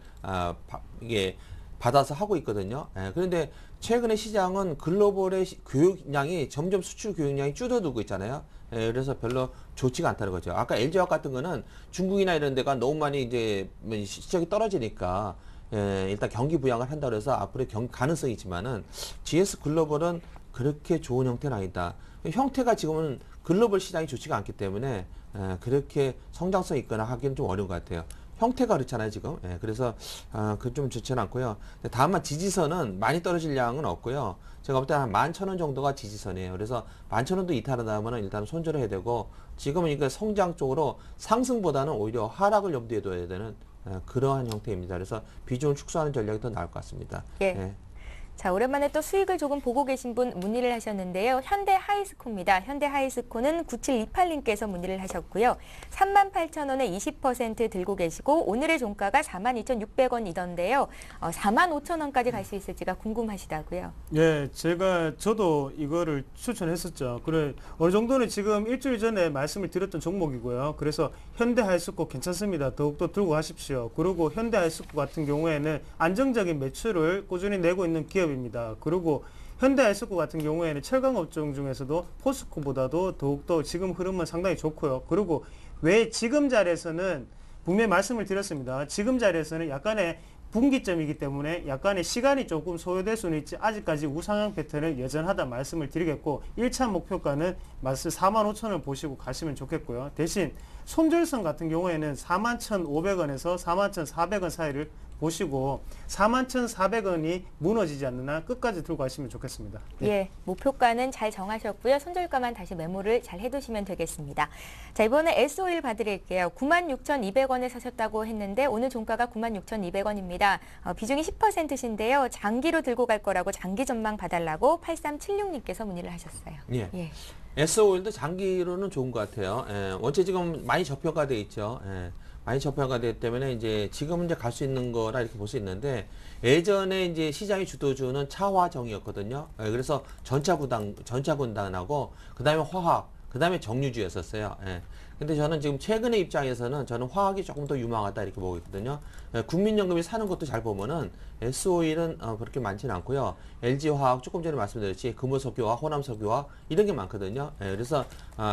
Speaker 4: 이게 받아서 하고 있거든요. 그런데 최근에 시장은 글로벌의 교역량이 점점 수출 교역량이 줄어들고 있잖아요. 그래서 별로 좋지가 않다는 거죠. 아까 LG화학 같은 거는 중국이나 이런 데가 너무 많이 이제 실적이 떨어지니까 일단 경기 부양을 한다고 해서 앞으로 가능성이 있지만은 GS 글로벌은 그렇게 좋은 형태는 아니다. 형태가 지금은 글로벌 시장이 좋지가 않기 때문에 그렇게 성장성 있거나 하기는 좀 어려운 것 같아요. 형태가 그렇잖아요, 지금. 그래서 그 좀 좋지는 않고요. 다만 지지선은 많이 떨어질 양은 없고요. 제가 볼 때 한 11,000원 정도가 지지선이에요. 그래서 11,000원도 이탈하다 하면은 일단 손절을 해야 되고 지금은 이거 성장 쪽으로 상승보다는 오히려 하락을 염두에 둬야 되는 그러한 형태입니다. 그래서 비중을 축소하는 전략이 더 나을 것 같습니다.
Speaker 1: 예. 자, 오랜만에 또 수익을 조금 보고 계신 분 문의를 하셨는데요. 현대 하이스코입니다. 현대 하이스코는 9728님께서 문의를 하셨고요. 38,000원에 20% 들고 계시고 오늘의 종가가 42,600원이던데요. 45,000원까지 갈 수 있을지가 궁금하시다고요.
Speaker 5: 예, 저도 이거를 추천했었죠. 그래, 어느 정도는 지금 일주일 전에 말씀을 드렸던 종목이고요. 그래서 현대 하이스코 괜찮습니다. 더욱더 들고 가십시오. 그리고 현대 하이스코 같은 경우에는 안정적인 매출을 꾸준히 내고 있는 기업입니다. 그리고 현대 하이스코 같은 경우에는 철강 업종 중에서도 포스코보다도 더욱더 지금 흐름은 상당히 좋고요. 그리고 왜 지금 자리에서는 분명히 말씀을 드렸습니다. 지금 자리에서는 약간의 분기점이기 때문에 약간의 시간이 조금 소요될 수는 있지 아직까지 우상향 패턴은 여전하다 말씀을 드리겠고 1차 목표가는 말씀 45,000원 보시고 가시면 좋겠고요. 대신 손절선 같은 경우에는 41,500원에서 41,400원 사이를 보시고 41,400원이 무너지지 않는 한 끝까지 들고 가시면 좋겠습니다. 네.
Speaker 1: 예, 목표가는 잘 정하셨고요. 손절가만 다시 메모를 잘 해두시면 되겠습니다. 자, 이번에 S-오일 봐드릴게요. 96,200원에 사셨다고 했는데 오늘 종가가 96,200원입니다. 비중이 10%신데요. 장기로 들고 갈 거라고 장기 전망 봐달라고 8376님께서 문의를 하셨어요.
Speaker 4: 예.
Speaker 1: 예.
Speaker 4: S-오일도 장기로는 좋은 것 같아요. 예, 원체 지금 많이 저평가돼 있죠. 예, 많이 저평가되기 때문에 이제 지금은 이제 갈 수 있는 거라 이렇게 볼 수 있는데 예전에 이제 시장의 주도주는 차화정이었거든요. 예, 그래서 전차군단하고 그다음에 화학, 그다음에 정유주였었어요. 예. 근데 저는 지금 최근의 입장에서는 저는 화학이 조금 더 유망하다 이렇게 보고 있거든요. 예, 국민연금이 사는 것도 잘 보면은 S-오일은 그렇게 많지는 않고요. LG화학 조금 전에 말씀드렸지 금호석유화학, 호남석유화학 이런 게 많거든요. 예, 그래서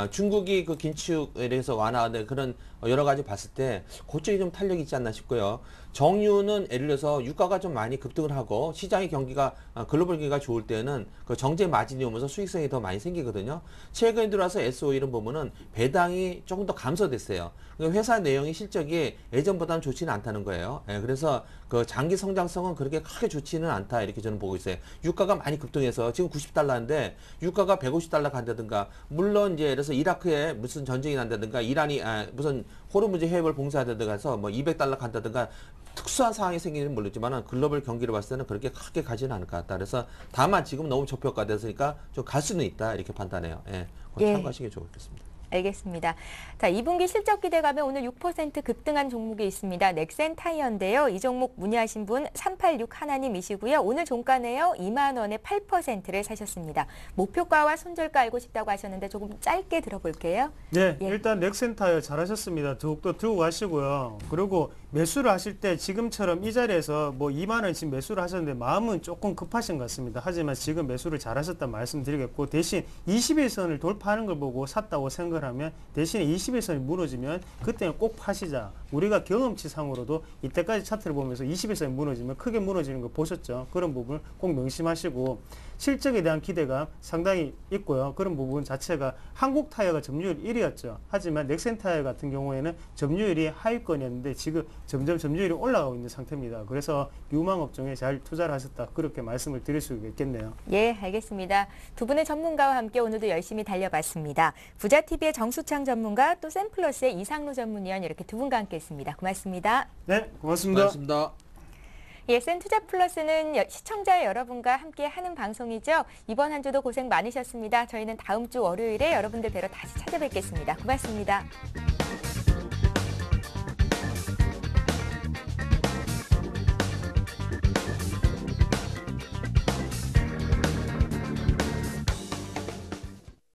Speaker 4: 중국이 그 긴축에 대해서 완화하는 그런 여러 가지 봤을 때 그쪽이 좀 탄력이 있지 않나 싶고요. 정유는 예를 들어서 유가가 좀 많이 급등을 하고 시장의 경기가 글로벌 경기가 좋을 때는 그 정제 마진이 오면서 수익성이 더 많이 생기거든요. 최근에 들어와서 S-오일은 보면은 배당이 조금 더 감소됐어요. 회사 내용이 실적이 예전보다는 좋지는 않다는 거예요. 예, 그래서 그 장기 성장성은 그렇게 크게 좋지는 않다 이렇게 저는 보고 있어요. 유가가 많이 급등해서 지금 90달러인데 유가가 150달러 간다든가 물론 이제 예를 들어서 이라크에 무슨 전쟁이 난다든가 이란이 무슨 호르무즈 해협을 봉쇄하다든가 해서 뭐 200달러 간다든가 특수한 상황이 생기는 모르지만 글로벌 경기를 봤을 때는 그렇게 크게 가지는 않을 것 같다. 그래서 다만 지금 너무 저평가됐으니까 좀 갈 수는 있다 이렇게 판단해요. 예, 그거 참고하시는 게 좋겠습니다.
Speaker 1: 알겠습니다. 자, 2분기 실적 기대감에 오늘 6% 급등한 종목이 있습니다. 넥센 타이어인데요. 이 종목 문의하신 분 386 하나님이시고요. 오늘 종가네요. 2만 원에 8%를 사셨습니다. 목표가와 손절가 알고 싶다고 하셨는데 조금 짧게 들어볼게요.
Speaker 5: 네,
Speaker 1: 예.
Speaker 5: 일단 넥센 타이어 잘하셨습니다. 더욱더 들고 가시고요. 그리고 매수를 하실 때 지금처럼 이 자리에서 뭐 2만 원씩 매수를 하셨는데 마음은 조금 급하신 것 같습니다. 하지만 지금 매수를 잘하셨다 말씀드리겠고 대신 21선을 돌파하는 걸 보고 샀다고 생각을 하면 대신에 21선이 무너지면 그때는 꼭 파시자. 우리가 경험치상으로도 이때까지 차트를 보면서 21선이 무너지면 크게 무너지는 거 보셨죠. 그런 부분 꼭 명심하시고 실적에 대한 기대가 상당히 있고요. 그런 부분 자체가 한국 타이어가 점유율 1위였죠. 하지만 넥센 타이어 같은 경우에는 점유율이 하위권이었는데 지금 점점 점유율이 올라가고 있는 상태입니다. 그래서 유망 업종에 잘 투자를 하셨다. 그렇게 말씀을 드릴 수 있겠네요.
Speaker 1: 예, 알겠습니다. 두 분의 전문가와 함께 오늘도 열심히 달려봤습니다. 부자TV의 정수창 전문가 또 샘플러스의 이상로 전문위원 이렇게 두 분과 함께 했습니다. 고맙습니다.
Speaker 5: 네, 고맙습니다.
Speaker 4: 고맙습니다.
Speaker 1: 예, 센투자플러스는 시청자 여러분과 함께 하는 방송이죠. 이번 한 주도 고생 많으셨습니다. 저희는 다음 주 월요일에 여러분들 뵈러 다시 찾아뵙겠습니다. 고맙습니다.